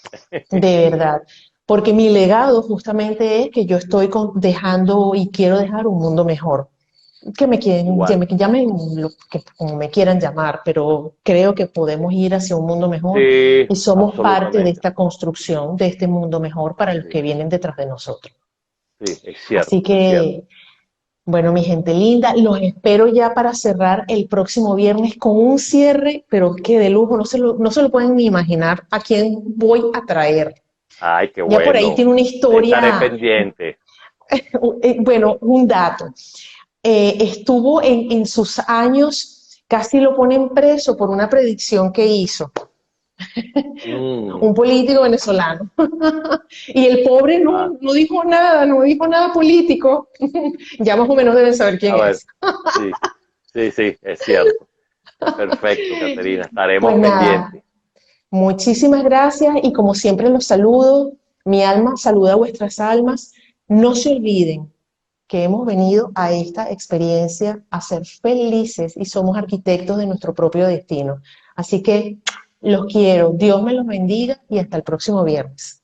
de verdad, porque mi legado justamente es que yo estoy dejando y quiero dejar un mundo mejor. Que me quieren, Igual. que llamen como me quieran llamar, pero creo que podemos ir hacia un mundo mejor Sí, y somos parte de absolutamente. esta construcción, de este mundo mejor para los Sí, que vienen detrás de nosotros. sí, es Así cierto, es cierto. que, bueno, mi gente linda, los espero ya para cerrar el próximo viernes con un cierre, pero que de lujo, no se lo pueden ni imaginar a quién voy a traer. Ay, qué Ya por ahí bueno. tiene una Estaré historia, pendiente. bueno, un dato. Estuvo en sus años, casi lo ponen preso por una predicción que hizo Mm, un político venezolano. Y el pobre ah, no dijo nada, no dijo nada político. Ya más o menos deben saber quién a ver, es. sí, sí, sí, es cierto. Perfecto, Caterina. Pues Estaremos nada, pendientes. muchísimas gracias y como siempre los saludo, mi alma saluda a vuestras almas. No se olviden que hemos venido a esta experiencia a ser felices y somos arquitectos de nuestro propio destino. Así que los quiero, Dios me los bendiga y hasta el próximo viernes.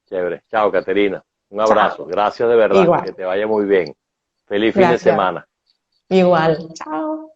Chévere. Chao, Caterina. Un abrazo. Chao. Gracias de verdad. Igual. Que te vaya muy bien. Feliz fin de Gracias. semana. Igual. Chao.